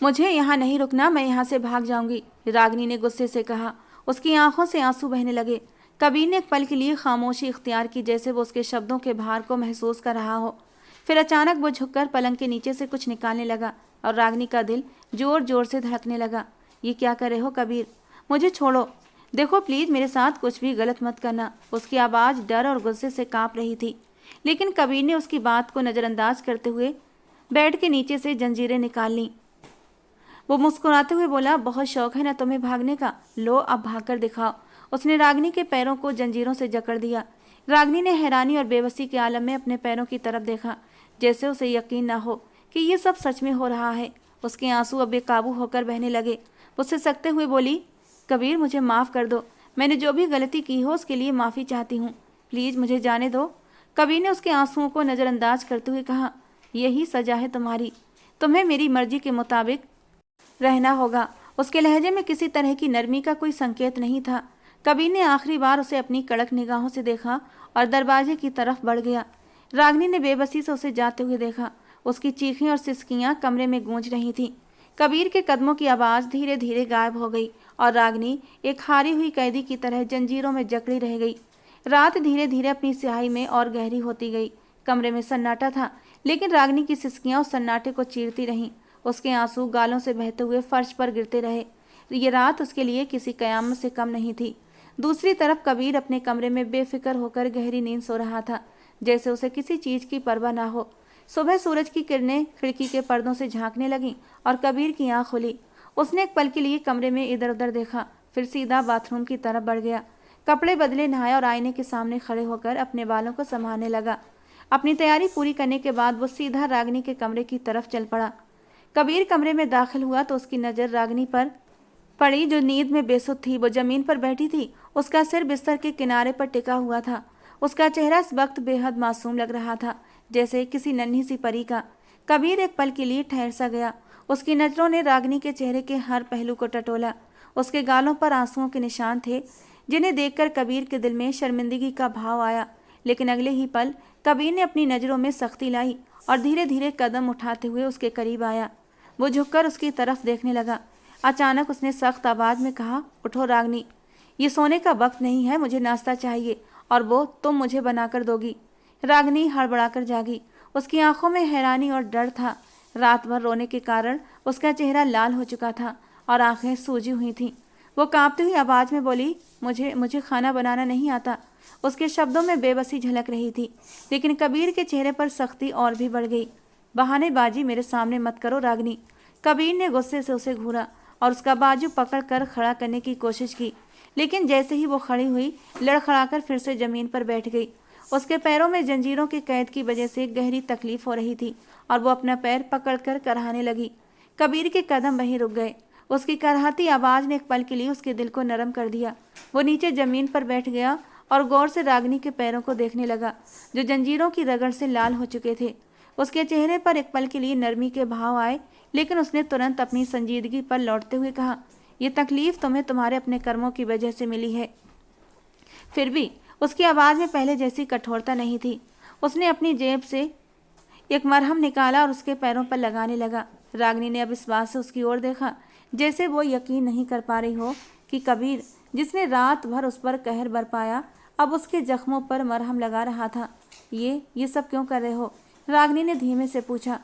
मुझे यहाँ नहीं रुकना, मैं यहाँ से भाग जाऊंगी, रागिनी ने गुस्से से कहा। उसकी आंखों से आंसू बहने लगे। कबीर ने एक पल के लिए खामोशी इख्तियार की, जैसे वो उसके शब्दों के भार को महसूस कर रहा हो। फिर अचानक वो झुककर पलंग के नीचे से कुछ निकालने लगा और रागिनी का दिल जोर जोर से धड़कने लगा। ये क्या कर रहे हो कबीर? मुझे छोड़ो। देखो प्लीज़, मेरे साथ कुछ भी गलत मत करना। उसकी आवाज़ डर और गुस्से से काँप रही थी, लेकिन कबीर ने उसकी बात को नज़रअंदाज करते हुए बेड के नीचे से जंजीरें निकाल लीं। वो मुस्कुराते हुए बोला, बहुत शौक है ना तुम्हें भागने का, लो अब भाग कर दिखाओ। उसने रागिनी के पैरों को जंजीरों से जकड़ दिया। रागिनी ने हैरानी और बेबसी के आलम में अपने पैरों की तरफ देखा, जैसे उसे यकीन ना हो कि ये सब सच में हो रहा है। उसके आंसू अब बेकाबू होकर बहने लगे। वो सिसकते हुए बोली, कबीर मुझे माफ़ कर दो, मैंने जो भी गलती की हो उसके लिए माफ़ी चाहती हूँ, प्लीज़ मुझे जाने दो। कबीर ने उसके आंसुओं को नज़रअंदाज करते हुए कहा, यही सजा है तुम्हारी, तुम्हें मेरी मर्जी के मुताबिक रहना होगा। उसके लहजे में किसी तरह की नरमी का कोई संकेत नहीं था। कबीर ने आखिरी बार उसे अपनी कड़क निगाहों से देखा और दरवाजे की तरफ बढ़ गया। रागिनी ने बेबसी से उसे जाते हुए देखा। उसकी चीखें और सिसकियां कमरे में गूंज रही थीं। कबीर के कदमों की आवाज़ धीरे धीरे गायब हो गई और रागिनी एक हारी हुई कैदी की तरह जंजीरों में जकड़ी रह गई। रात धीरे धीरे अपनी स्याही में और गहरी होती गई। कमरे में सन्नाटा था, लेकिन रागिनी की सिसकियां उस सन्नाटे को चीरती रहीं। उसके आंसू गालों से बहते हुए फर्श पर गिरते रहे। ये रात उसके लिए किसी कयामत से कम नहीं थी। दूसरी तरफ कबीर अपने कमरे में बेफिक्र होकर गहरी नींद सो रहा था, जैसे उसे किसी चीज की परवाह ना हो। सुबह सूरज की किरणें खिड़की के पर्दों से झांकने लगीं और कबीर की आंख खुली। उसने एक पल के लिए कमरे में इधर उधर देखा, फिर सीधा बाथरूम की तरफ बढ़ गया। कपड़े बदले, नहाया और आईने के सामने खड़े होकर अपने बालों को संभालने लगा। अपनी तैयारी पूरी करने के बाद वो सीधा रागिनी के कमरे की तरफ चल पड़ा। कबीर कमरे में दाखिल हुआ तो उसकी नज़र रागिनी पर पड़ी, जो नींद में बेसुध थी। वो जमीन पर बैठी थी, उसका सिर बिस्तर के किनारे पर टिका हुआ था। उसका चेहरा इस वक्त बेहद मासूम लग रहा था, जैसे किसी नन्ही सी परी का। कबीर एक पल के लिए ठहर सा गया। उसकी नज़रों ने रागिनी के चेहरे के हर पहलू को टटोला। उसके गालों पर आंसुओं के निशान थे, जिन्हें देखकर कबीर के दिल में शर्मिंदगी का भाव आया। लेकिन अगले ही पल कबीर ने अपनी नज़रों में सख्ती लाई और धीरे धीरे कदम उठाते हुए उसके करीब आया। वो झुककर उसकी तरफ देखने लगा। अचानक उसने सख्त आवाज़ में कहा, उठो रागिनी, ये सोने का वक्त नहीं है, मुझे नाश्ता चाहिए और वो तुम मुझे बनाकर दोगी। रागिनी हड़बड़ाकर जागी। उसकी आंखों में हैरानी और डर था। रात भर रोने के कारण उसका चेहरा लाल हो चुका था और आंखें सूजी हुई थीं। वो कांपती हुई आवाज़ में बोली, मुझे मुझे खाना बनाना नहीं आता। उसके शब्दों में बेबसी झलक रही थी, लेकिन कबीर के चेहरे पर सख्ती और भी बढ़ गई। बहानेबाजी मेरे सामने मत करो रागिनी। कबीर ने गुस्से से उसे घूरा और उसका बाजू पकड़कर खड़ा करने की कोशिश की, लेकिन जैसे ही वो खड़ी हुई, लड़खड़ाकर फिर से जमीन पर बैठ गई। उसके पैरों में जंजीरों के कैद की वजह से गहरी तकलीफ हो रही थी और वो अपना पैर पकड़कर कराहने लगी। कबीर के कदम वहीं रुक गए। उसकी कराहती आवाज़ ने एक पल के लिए उसके दिल को नरम कर दिया। वो नीचे जमीन पर बैठ गया और गौर से रागिनी के पैरों को देखने लगा, जो जंजीरों की रगड़ से लाल हो चुके थे। उसके चेहरे पर एक पल के लिए नरमी के भाव आए, लेकिन उसने तुरंत अपनी संजीदगी पर लौटते हुए कहा, ये तकलीफ तुम्हें तुम्हारे अपने कर्मों की वजह से मिली है। फिर भी उसकी आवाज़ में पहले जैसी कठोरता नहीं थी। उसने अपनी जेब से एक मरहम निकाला और उसके पैरों पर लगाने लगा। रागिनी ने अब इस बात से उसकी ओर देखा, जैसे वो यकीन नहीं कर पा रही हो कि कबीर, जिसने रात भर उस पर कहर बरपाया, अब उसके जख्मों पर मरहम लगा रहा था। ये सब क्यों कर रहे हो? रागिनी ने धीमे से पूछा।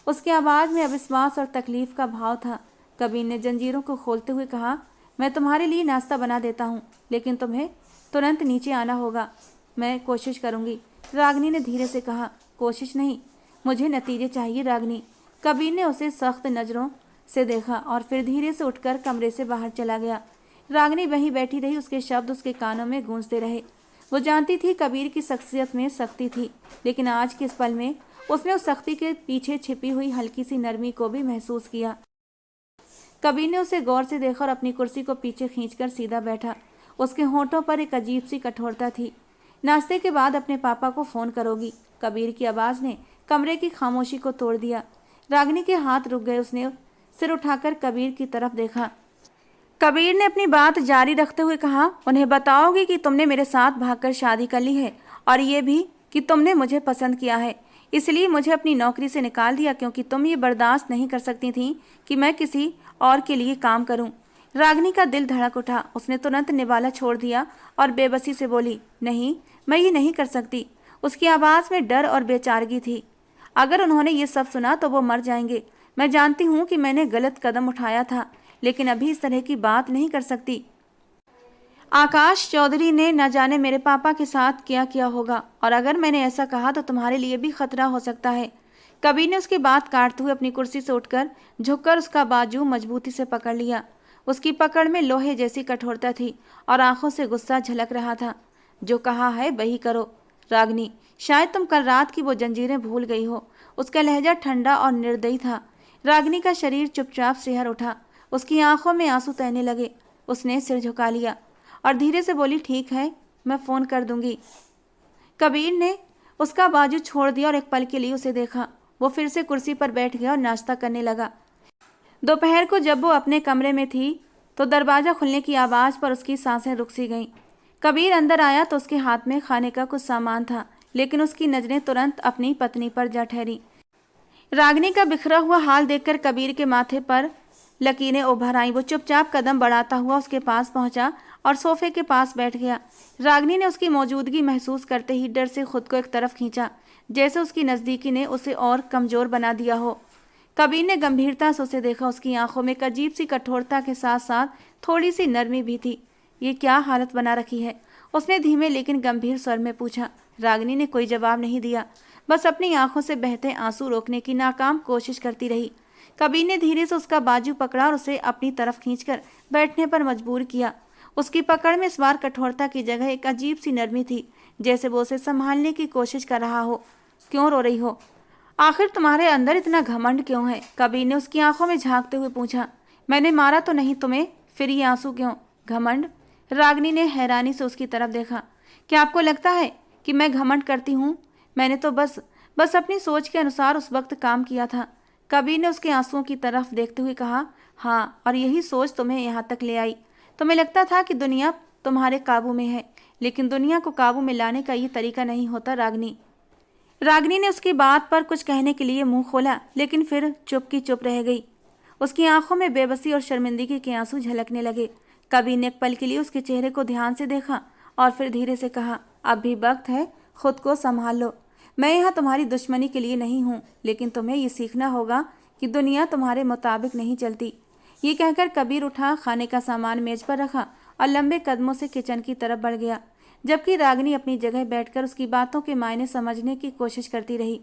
उसकी आवाज़ में अविश्वास और तकलीफ का भाव था। कबीर ने जंजीरों को खोलते हुए कहा, मैं तुम्हारे लिए नाश्ता बना देता हूँ, लेकिन तुम्हें तुरंत नीचे आना होगा। मैं कोशिश करूँगी, रागिनी ने धीरे से कहा। कोशिश नहीं, मुझे नतीजे चाहिए रागिनी। कबीर ने उसे सख्त नज़रों से देखा और फिर धीरे से उठकर कमरे से बाहर चला गया। रागिनी वहीं बैठी रही। उसके शब्द उसके कानों में गूंजते रहे। वो जानती थी कबीर की शख्सियत में सख्ती थी, लेकिन आज के इस पल में उसने उस सख्ती के पीछे छिपी हुई हल्की सी नरमी को भी महसूस किया। कबीर ने उसे गौर से देखा और अपनी कुर्सी को पीछे खींचकर सीधा बैठा। उसके होठों पर एक अजीब सी कठोरता थी। नाश्ते के बाद अपने पापा को फ़ोन करोगी? कबीर की आवाज़ ने कमरे की खामोशी को तोड़ दिया। रागिनी के हाथ रुक गए। उसने सिर उठाकर कबीर की तरफ देखा। कबीर ने अपनी बात जारी रखते हुए कहा, उन्हें बताओगी कि तुमने मेरे साथ भागकर शादी कर ली है और ये भी कि तुमने मुझे पसंद किया है, इसलिए मुझे अपनी नौकरी से निकाल दिया क्योंकि तुम ये बर्दाश्त नहीं कर सकती थी कि मैं किसी और के लिए काम करूं। रागिनी का दिल धड़क उठा। उसने तुरंत निवाला छोड़ दिया और बेबसी से बोली, नहीं, मैं ये नहीं कर सकती। उसकी आवाज़ में डर और बेचारगी थी। अगर उन्होंने ये सब सुना तो वो मर जाएंगे। मैं जानती हूँ कि मैंने गलत कदम उठाया था, लेकिन अभी इस तरह की बात नहीं कर सकती। आकाश चौधरी ने न जाने मेरे पापा के साथ क्या किया होगा, और अगर मैंने ऐसा कहा तो तुम्हारे लिए भी खतरा हो सकता है। कबीर ने उसकी बात काटते हुए अपनी कुर्सी से उठकर झुककर उसका बाजू मजबूती से पकड़ लिया। उसकी पकड़ में लोहे जैसी कठोरता थी और आंखों से गुस्सा झलक रहा था। जो कहा है वही करो रागिनी, शायद तुम कल रात की वो जंजीरें भूल गई हो। उसका लहजा ठंडा और निर्दयी था। रागिनी का शरीर चुपचाप सिहर उठा। उसकी आंखों में आंसू तैरने लगे। उसने सिर झुका लिया और धीरे से बोली, ठीक है, मैं फ़ोन कर दूंगी। कबीर ने उसका बाजू छोड़ दिया और एक पल के लिए उसे देखा। वो फिर से कुर्सी पर बैठ गया और नाश्ता करने लगा। दोपहर को जब वो अपने कमरे में थी तो दरवाज़ा खुलने की आवाज़ पर उसकी सांसें रुक सी गईं। कबीर अंदर आया तो उसके हाथ में खाने का कुछ सामान था, लेकिन उसकी नज़रें तुरंत अपनी पत्नी पर जा ठहरी। रागिनी का बिखरा हुआ हाल देखकर कबीर के माथे पर लकीरें उभर आईं। वो चुपचाप कदम बढ़ाता हुआ उसके पास पहुंचा और सोफे के पास बैठ गया। रागिनी ने उसकी मौजूदगी महसूस करते ही डर से खुद को एक तरफ खींचा, जैसे उसकी नज़दीकी ने उसे और कमज़ोर बना दिया हो। कबीर ने गंभीरता से उसे देखा। उसकी आंखों में एक अजीब सी कठोरता के साथ साथ थोड़ी सी नरमी भी थी। ये क्या हालत बना रखी है? उसने धीमे लेकिन गंभीर स्वर में पूछा। रागिनी ने कोई जवाब नहीं दिया, बस अपनी आंखों से बहते आंसू रोकने की नाकाम कोशिश करती रही। कबीर ने धीरे से उसका बाजू पकड़ा और उसे अपनी तरफ खींचकर बैठने पर मजबूर किया। उसकी पकड़ में इस बार कठोरता की जगह एक अजीब सी नरमी थी, जैसे वो उसे संभालने की कोशिश कर रहा हो। क्यों रो रही हो? आखिर तुम्हारे अंदर इतना घमंड क्यों है? कबीर ने उसकी आंखों में झांकते हुए पूछा। मैंने मारा तो नहीं तुम्हें, फिर ये आंसू क्यों? घमंड? रागिनी ने हैरानी से उसकी तरफ देखा। क्या आपको लगता है कि मैं घमंड करती हूँ? मैंने तो बस अपनी सोच के अनुसार उस वक्त काम किया था। कबीर ने उसके आंसुओं की तरफ देखते हुए कहा। हाँ, और यही सोच तुम्हें यहाँ तक ले आई। तुम्हें लगता था कि दुनिया तुम्हारे काबू में है, लेकिन दुनिया को काबू में लाने का ये तरीका नहीं होता रागिनी। रागिनी ने उसकी बात पर कुछ कहने के लिए मुंह खोला, लेकिन फिर चुप की चुप रह गई। उसकी आंखों में बेबसी और शर्मिंदगी के आंसू झलकने लगे। कबीर ने एक पल के लिए उसके चेहरे को ध्यान से देखा और फिर धीरे से कहा। अब भी वक्त है, खुद को संभाल लो। मैं यहाँ तुम्हारी दुश्मनी के लिए नहीं हूँ, लेकिन तुम्हें ये सीखना होगा कि दुनिया तुम्हारे मुताबिक नहीं चलती। ये कहकर कबीर उठा, खाने का सामान मेज पर रखा और लंबे कदमों से किचन की तरफ बढ़ गया, जबकि रागिनी अपनी जगह बैठकर उसकी बातों के मायने समझने की कोशिश करती रही।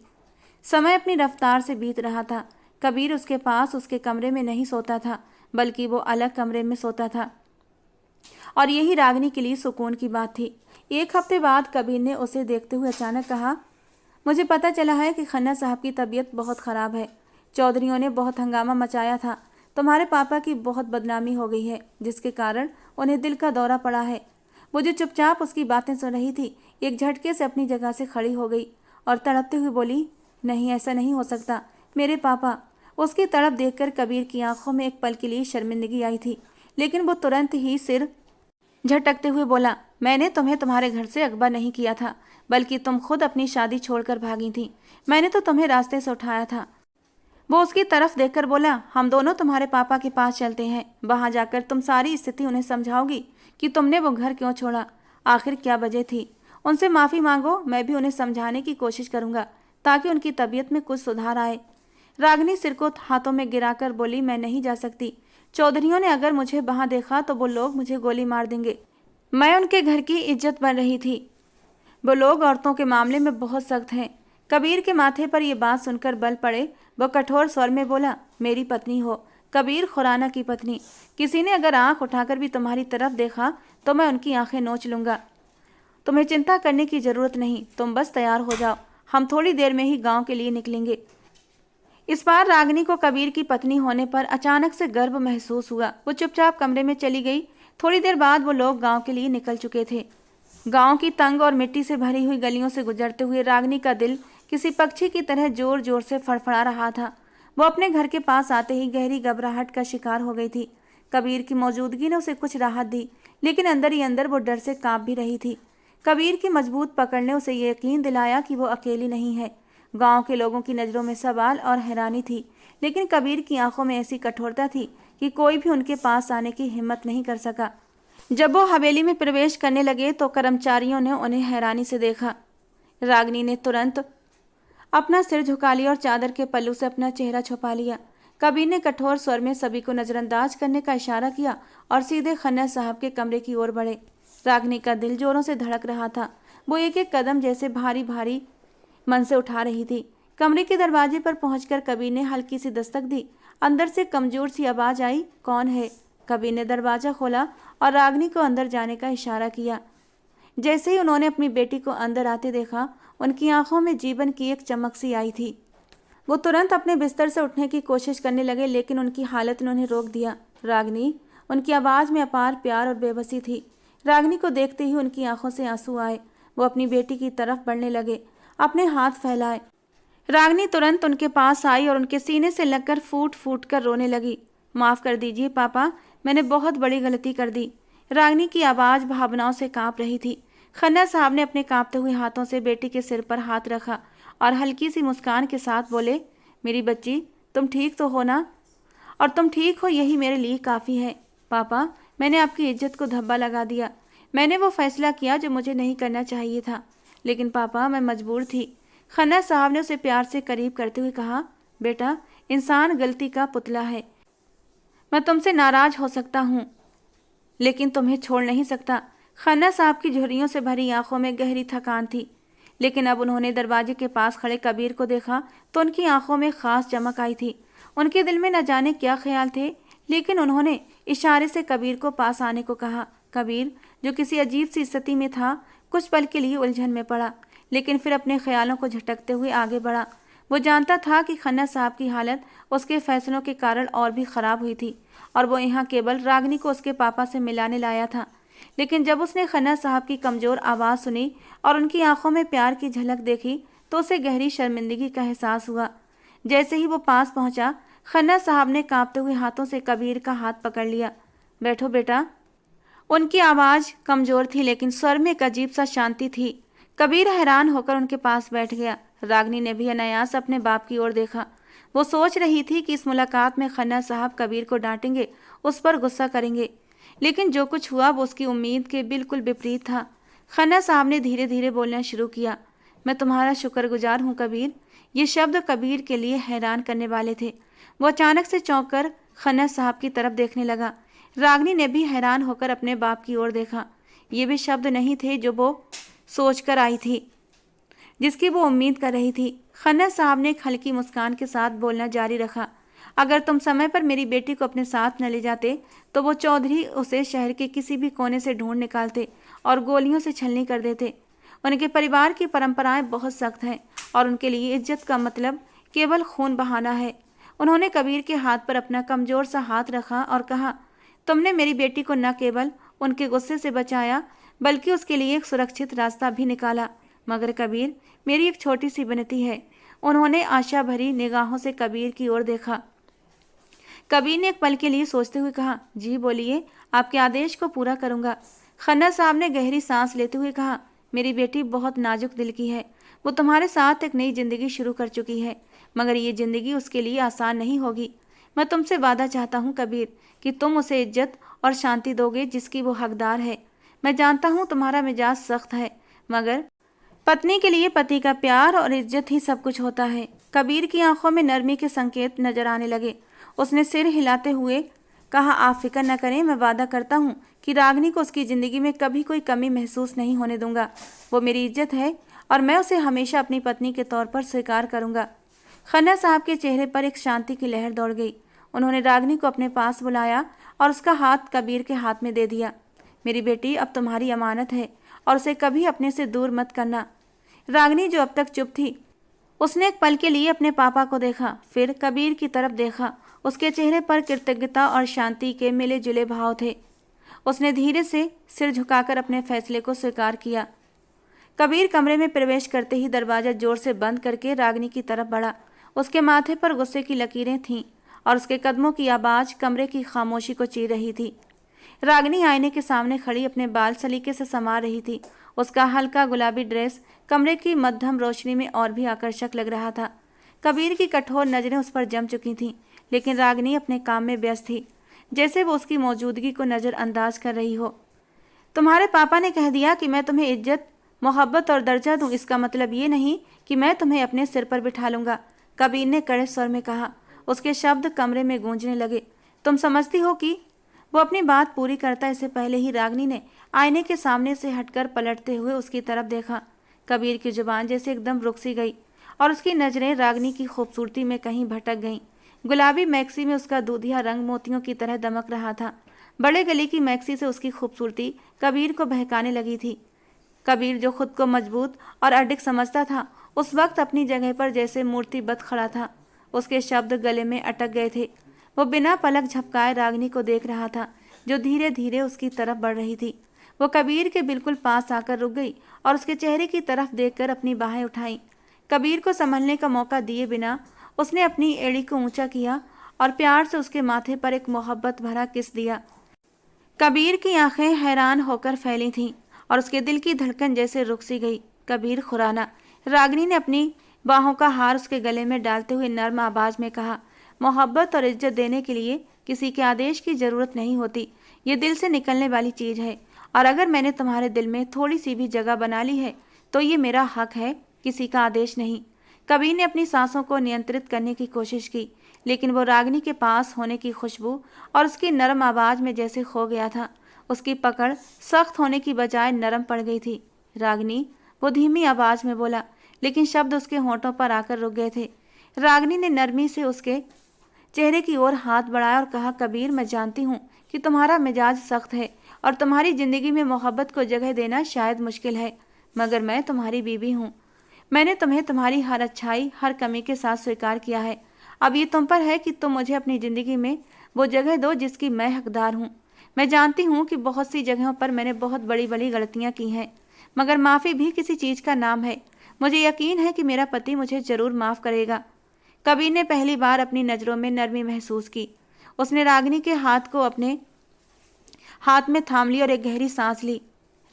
समय अपनी रफ्तार से बीत रहा था। कबीर उसके पास उसके कमरे में नहीं सोता था, बल्कि वो अलग कमरे में सोता था, और यही रागिनी के लिए सुकून की बात थी। एक हफ्ते बाद कबीर ने उसे देखते हुए अचानक कहा। मुझे पता चला है कि खन्ना साहब की तबीयत बहुत ख़राब है। चौधरियों ने बहुत हंगामा मचाया था। तुम्हारे पापा की बहुत बदनामी हो गई है, जिसके कारण उन्हें दिल का दौरा पड़ा है। वो जो चुपचाप उसकी बातें सुन रही थी, एक झटके से अपनी जगह से खड़ी हो गई और तड़पते हुए बोली। नहीं, ऐसा नहीं हो सकता, मेरे पापा। उसकी तड़प देखकर कबीर की आंखों में एक पल के लिए शर्मिंदगी आई थी, लेकिन वो तुरंत ही सिर झटकते हुए बोला। मैंने तुम्हें तुम्हारे घर से अगवा नहीं किया था, बल्कि तुम खुद अपनी शादी छोड़कर भागी थी। मैंने तो तुम्हें रास्ते से उठाया था। वो उसकी तरफ देखकर बोला। हम दोनों तुम्हारे पापा के पास चलते हैं। वहां जाकर तुम सारी स्थिति उन्हें समझाओगी कि तुमने वो घर क्यों छोड़ा, आखिर क्या वजह थी। उनसे माफ़ी मांगो। मैं भी उन्हें समझाने की कोशिश करूंगा, ताकि उनकी तबीयत में कुछ सुधार आए। रागिनी सिर को हाथों में गिराकर बोली। मैं नहीं जा सकती। चौधरियों ने अगर मुझे वहां देखा तो वो लोग मुझे गोली मार देंगे। मैं उनके घर की इज्जत बन रही थी। वो लोग औरतों के मामले में बहुत सख्त हैं। कबीर के माथे पर यह बात सुनकर बल पड़े। वो कठोर स्वर में बोला। मेरी पत्नी हो, कबीर खुराना की पत्नी। किसी ने अगर आंख उठाकर भी तुम्हारी तरफ देखा तो मैं उनकी आंखें नोच लूंगा। तुम्हें चिंता करने की जरूरत नहीं, तुम बस तैयार हो जाओ। हम थोड़ी देर में ही गांव के लिए निकलेंगे। इस बार रागिनी को कबीर की पत्नी होने पर अचानक से गर्व महसूस हुआ। वो चुपचाप कमरे में चली गई। थोड़ी देर बाद वो लोग गांव के लिए निकल चुके थे। गांव की तंग और मिट्टी से भरी हुई गलियों से गुजरते हुए रागिनी का दिल किसी पक्षी की तरह जोर जोर से फड़फड़ा रहा था। वो अपने घर के पास आते ही गहरी घबराहट का शिकार हो गई थी। कबीर की मौजूदगी ने उसे कुछ राहत दी, लेकिन अंदर ही अंदर वो डर से कांप भी रही थी। कबीर की मजबूत पकड़ ने उसे यकीन दिलाया कि वो अकेली नहीं है। गांव के लोगों की नज़रों में सवाल और हैरानी थी, लेकिन कबीर की आंखों में ऐसी कठोरता थी कि कोई भी उनके पास आने की हिम्मत नहीं कर सका। जब वो हवेली में प्रवेश करने लगे तो कर्मचारियों ने उन्हें हैरानी से देखा। रागिनी ने तुरंत अपना सिर झुका लिया और चादर के पल्लू से अपना चेहरा छुपा लिया। कबीर ने कठोर स्वर में सभी को नज़रअंदाज करने का इशारा किया और सीधे खन्ना साहब के कमरे की ओर बढ़े। रागिनी का दिल जोरों से धड़क रहा था। वो एक एक कदम जैसे भारी भारी मन से उठा रही थी। कमरे के दरवाजे पर पहुंचकर कबीर ने हल्की सी दस्तक दी। अंदर से कमजोर सी आवाज आई। कौन है? कबीर ने दरवाजा खोला और रागिनी को अंदर जाने का इशारा किया। जैसे ही उन्होंने अपनी बेटी को अंदर आते देखा, उनकी आंखों में जीवन की एक चमक सी आई थी। वो तुरंत अपने बिस्तर से उठने की कोशिश करने लगे, लेकिन उनकी हालत ने उन्हें रोक दिया। रागिनी, उनकी आवाज़ में अपार प्यार और बेबसी थी। रागिनी को देखते ही उनकी आंखों से आंसू आए। वो अपनी बेटी की तरफ बढ़ने लगे, अपने हाथ फैलाए। रागिनी तुरंत उनके पास आई और उनके सीने से लगकर फूट फूट कर रोने लगी। माफ़ कर दीजिए पापा, मैंने बहुत बड़ी गलती कर दी। रागिनी की आवाज़ भावनाओं से कांप रही थी। खन्ना साहब ने अपने कांपते हुए हाथों से बेटी के सिर पर हाथ रखा और हल्की सी मुस्कान के साथ बोले। मेरी बच्ची, तुम ठीक तो हो ना? और तुम ठीक हो, यही मेरे लिए काफ़ी है। पापा, मैंने आपकी इज्जत को धब्बा लगा दिया। मैंने वो फैसला किया जो मुझे नहीं करना चाहिए था, लेकिन पापा मैं मजबूर थी। खन्ना साहब ने उसे प्यार से करीब करते हुए कहा, बेटा, इंसान गलती का पुतला है। मैं तुमसे नाराज हो सकता हूँ, लेकिन तुम्हें छोड़ नहीं सकता। खन्ना साहब की झुर्रियों से भरी आंखों में गहरी थकान थी, लेकिन अब उन्होंने दरवाजे के पास खड़े कबीर को देखा तो उनकी आंखों में खास चमक आई थी। उनके दिल में न जाने क्या ख्याल थे, लेकिन उन्होंने इशारे से कबीर को पास आने को कहा। कबीर, जो किसी अजीब सी स्थिति में था, कुछ पल के लिए उलझन में पड़ा, लेकिन फिर अपने ख्यालों को झटकते हुए आगे बढ़ा। वो जानता था कि खन्ना साहब की हालत उसके फैसलों के कारण और भी खराब हुई थी, और वो यहाँ केवल रागनी को उसके पापा से मिलाने लाया था। लेकिन जब उसने खन्ना साहब की कमज़ोर आवाज़ सुनी और उनकी आंखों में प्यार की झलक देखी तो उसे गहरी शर्मिंदगी का एहसास हुआ। जैसे ही वो पास पहुंचा, खन्ना साहब ने कांपते हुए हाथों से कबीर का हाथ पकड़ लिया। बैठो बेटा। उनकी आवाज़ कमज़ोर थी, लेकिन स्वर में एक अजीब सा शांति थी। कबीर हैरान होकर उनके पास बैठ गया। रागनी ने भी अनायास अपने बाप की ओर देखा। वो सोच रही थी कि इस मुलाकात में खन्ना साहब कबीर को डांटेंगे, उस पर गुस्सा करेंगे, लेकिन जो कुछ हुआ वो उसकी उम्मीद के बिल्कुल विपरीत था। खन्ना साहब ने धीरे धीरे बोलना शुरू किया। मैं तुम्हारा शुक्रगुजार हूँ कबीर। ये शब्द कबीर के लिए हैरान करने वाले थे। वो अचानक से चौंक कर खन्ना साहब की तरफ देखने लगा। रागनी ने भी हैरान होकर अपने बाप की ओर देखा। ये भी शब्द नहीं थे जो वो सोच कर आई थी, जिसकी वो उम्मीद कर रही थी। खन्ना साहब ने एक हल्की मुस्कान के साथ बोलना जारी रखा। अगर तुम समय पर मेरी बेटी को अपने साथ न ले जाते तो वो चौधरी उसे शहर के किसी भी कोने से ढूंढ निकालते और गोलियों से छलनी कर देते। उनके परिवार की परंपराएं बहुत सख्त हैं और उनके लिए इज्जत का मतलब केवल खून बहाना है। उन्होंने कबीर के हाथ पर अपना कमज़ोर सा हाथ रखा और कहा, तुमने मेरी बेटी को न केवल उनके गुस्से से बचाया, बल्कि उसके लिए एक सुरक्षित रास्ता भी निकाला। मगर कबीर, मेरी एक छोटी सी विनती है। उन्होंने आशा भरी निगाहों से कबीर की ओर देखा। कबीर ने एक पल के लिए सोचते हुए कहा, जी बोलिए, आपके आदेश को पूरा करूंगा। खन्ना साहब ने गहरी सांस लेते हुए कहा, मेरी बेटी बहुत नाजुक दिल की है। वो तुम्हारे साथ एक नई जिंदगी शुरू कर चुकी है, मगर ये जिंदगी उसके लिए आसान नहीं होगी। मैं तुमसे वादा चाहता हूँ कबीर कि तुम उसे इज्जत और शांति दोगे जिसकी वो हकदार है। मैं जानता हूँ तुम्हारा मिजाज सख्त है, मगर पत्नी के लिए पति का प्यार और इज्जत ही सब कुछ होता है। कबीर की आंखों में नरमी के संकेत नजर आने लगे। उसने सिर हिलाते हुए कहा, आप फिक्र न करें, मैं वादा करता हूँ कि रागनी को उसकी ज़िंदगी में कभी कोई कमी महसूस नहीं होने दूंगा। वो मेरी इज्जत है और मैं उसे हमेशा अपनी पत्नी के तौर पर स्वीकार करूंगा। खन्ना साहब के चेहरे पर एक शांति की लहर दौड़ गई। उन्होंने रागनी को अपने पास बुलाया और उसका हाथ कबीर के हाथ में दे दिया। मेरी बेटी अब तुम्हारी अमानत है और उसे कभी अपने से दूर मत करना। रागनी, जो अब तक चुप थी, उसने एक पल के लिए अपने पापा को देखा, फिर कबीर की तरफ देखा। उसके चेहरे पर कृतज्ञता और शांति के मिले जुले भाव थे। उसने धीरे से सिर झुकाकर अपने फैसले को स्वीकार किया। कबीर कमरे में प्रवेश करते ही दरवाजा जोर से बंद करके रागनी की तरफ बढ़ा। उसके माथे पर गुस्से की लकीरें थीं और उसके कदमों की आवाज़ कमरे की खामोशी को चीर रही थी। रागनी आईने के सामने खड़ी अपने बाल सलीके से संवार रही थी। उसका हल्का गुलाबी ड्रेस कमरे की मध्यम रोशनी में और भी आकर्षक लग रहा था। कबीर की कठोर नज़रें उस पर जम चुकी थीं, लेकिन रागनी अपने काम में व्यस्त थी, जैसे वो उसकी मौजूदगी को नज़रअंदाज कर रही हो। तुम्हारे पापा ने कह दिया कि मैं तुम्हें इज्जत, मोहब्बत और दर्जा दूं, इसका मतलब ये नहीं कि मैं तुम्हें अपने सिर पर बिठा लूंगा, कबीर ने कड़े स्वर में कहा। उसके शब्द कमरे में गूंजने लगे। तुम समझती हो कि वो अपनी बात पूरी करता इससे पहले ही रागनी ने आईने के सामने से हटकर पलटते हुए उसकी तरफ देखा। कबीर की जुबान जैसे एकदम रुक सी गई और उसकी नज़रें रागनी की खूबसूरती में कहीं भटक गईं। गुलाबी मैक्सी में उसका दूधिया रंग मोतियों की तरह दमक रहा था। बड़े गले की मैक्सी से उसकी खूबसूरती कबीर को बहकाने लगी थी। कबीर, जो खुद को मजबूत और अडिग समझता था, उस वक्त अपनी जगह पर जैसे मूर्तिबत खड़ा था। उसके शब्द गले में अटक गए थे। वो बिना पलक झपकाए रागनी को देख रहा था, जो धीरे धीरे उसकी तरफ बढ़ रही थी। वो कबीर के बिल्कुल पास आकर रुक गई और उसके चेहरे की तरफ देखकर अपनी बाहें उठाईं। कबीर को संभलने का मौका दिए बिना उसने अपनी एड़ी को ऊंचा किया और प्यार से उसके माथे पर एक मोहब्बत भरा किस दिया। कबीर की आंखें हैरान होकर फैली थीं और उसके दिल की धड़कन जैसे रुक सी गई। कबीर खुराना। रागनी ने अपनी बाहों का हार उसके गले में डालते हुए नर्म आवाज में कहा, मोहब्बत और इज्जत देने के लिए किसी के आदेश की ज़रूरत नहीं होती। ये दिल से निकलने वाली चीज़ है, और अगर मैंने तुम्हारे दिल में थोड़ी सी भी जगह बना ली है तो ये मेरा हक है किसी का आदेश नहीं। कबीर ने अपनी सांसों को नियंत्रित करने की कोशिश की, लेकिन वो रागिनी के पास होने की खुशबू और उसकी नरम आवाज में जैसे खो गया था। उसकी पकड़ सख्त होने की बजाय नरम पड़ गई थी। रागिनी, वो धीमी आवाज में बोला, लेकिन शब्द उसके होंठों पर आकर रुक गए थे। रागिनी ने नरमी से उसके चेहरे की ओर हाथ बढ़ाया और कहा, कबीर, मैं जानती हूँ कि तुम्हारा मिजाज सख्त है और तुम्हारी जिंदगी में मोहब्बत को जगह देना शायद मुश्किल है, मगर मैं तुम्हारी बीवी हूँ। मैंने तुम्हें तुम्हारी हर अच्छाई, हर कमी के साथ स्वीकार किया है। अब ये तुम पर है कि तुम मुझे अपनी जिंदगी में वो जगह दो जिसकी मैं हकदार हूँ। मैं जानती हूँ कि बहुत सी जगहों पर मैंने बहुत बड़ी बड़ी गलतियाँ की हैं, मगर माफ़ी भी किसी चीज़ का नाम है। मुझे यकीन है कि मेरा पति मुझे ज़रूर माफ़ करेगा। कबीर ने पहली बार अपनी नज़रों में नरमी महसूस की। उसने रागिनी के हाथ को अपने हाथ में थाम ली और एक गहरी सांस ली।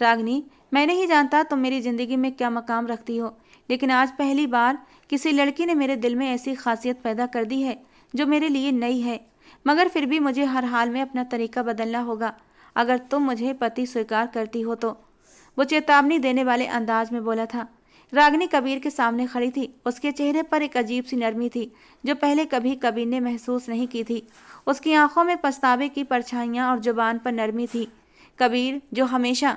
रागिनी, मैं नहीं जानता तुम मेरी ज़िंदगी में क्या मकाम रखती हो, लेकिन आज पहली बार किसी लड़की ने मेरे दिल में ऐसी खासियत पैदा कर दी है जो मेरे लिए नई है। मगर फिर भी मुझे हर हाल में अपना तरीका बदलना होगा अगर तुम मुझे पति स्वीकार करती हो तो। वो चेतावनी देने वाले अंदाज में बोला था। रागिनी कबीर के सामने खड़ी थी। उसके चेहरे पर एक अजीब सी नरमी थी जो पहले कभी कबीर ने महसूस नहीं की थी। उसकी आंखों में पछतावे की परछाइयां और जुबान पर नरमी थी। कबीर, जो हमेशा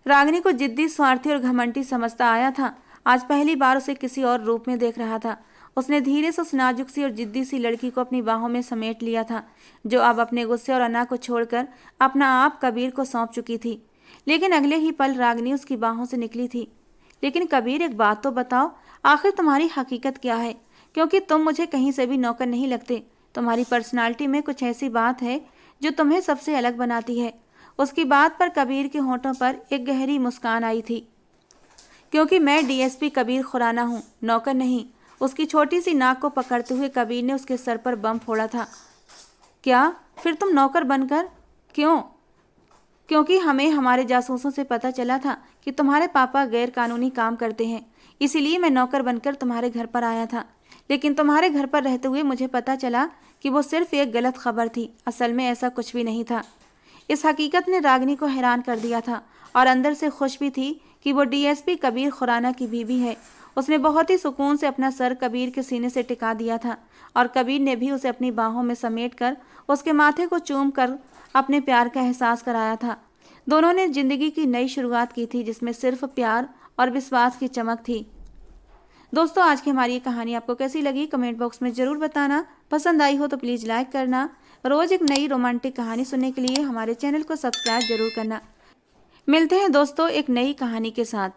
रागिनी को जिद्दी, स्वार्थी और घमंडी समझता आया था, आज पहली बार उसे किसी और रूप में देख रहा था। उसने धीरे से उस नाजुक सी और जिद्दी सी लड़की को अपनी बाहों में समेट लिया था, जो अब अपने गुस्से और अना को छोड़कर अपना आप कबीर को सौंप चुकी थी। लेकिन अगले ही पल रागिनी उसकी बाहों से निकली थी। लेकिन कबीर, एक बात तो बताओ, आखिर तुम्हारी हकीकत क्या है? क्योंकि तुम मुझे कहीं से भी नौकर नहीं लगते। तुम्हारी पर्सनालिटी में कुछ ऐसी बात है जो तुम्हें सबसे अलग बनाती है। उसकी बात पर कबीर के होंठों पर एक गहरी मुस्कान आई थी। क्योंकि मैं डीएसपी कबीर खुराना हूँ, नौकर नहीं। उसकी छोटी सी नाक को पकड़ते हुए कबीर ने उसके सर पर बम फोड़ा था। क्या? फिर तुम नौकर बनकर? क्यों? क्योंकि हमें हमारे जासूसों से पता चला था कि तुम्हारे पापा गैर कानूनी काम करते हैं, इसीलिए मैं नौकर बनकर तुम्हारे घर पर आया था। लेकिन तुम्हारे घर पर रहते हुए मुझे पता चला कि वो सिर्फ एक गलत खबर थी। असल में ऐसा कुछ भी नहीं था। इस हकीकत ने रागिनी को हैरान कर दिया था और अंदर से खुश भी थी कि वो डीएसपी कबीर खुराना की बीवी है। उसने बहुत ही सुकून से अपना सर कबीर के सीने से टिका दिया था और कबीर ने भी उसे अपनी बाहों में समेटकर उसके माथे को चूम कर अपने प्यार का एहसास कराया था। दोनों ने जिंदगी की नई शुरुआत की थी जिसमें सिर्फ प्यार और विश्वास की चमक थी। दोस्तों, आज की हमारी ये कहानी आपको कैसी लगी कमेंट बॉक्स में ज़रूर बताना। पसंद आई हो तो प्लीज़ लाइक करना। रोज़ एक नई रोमांटिक कहानी सुनने के लिए हमारे चैनल को सब्सक्राइब जरूर करना। मिलते हैं दोस्तों एक नई कहानी के साथ।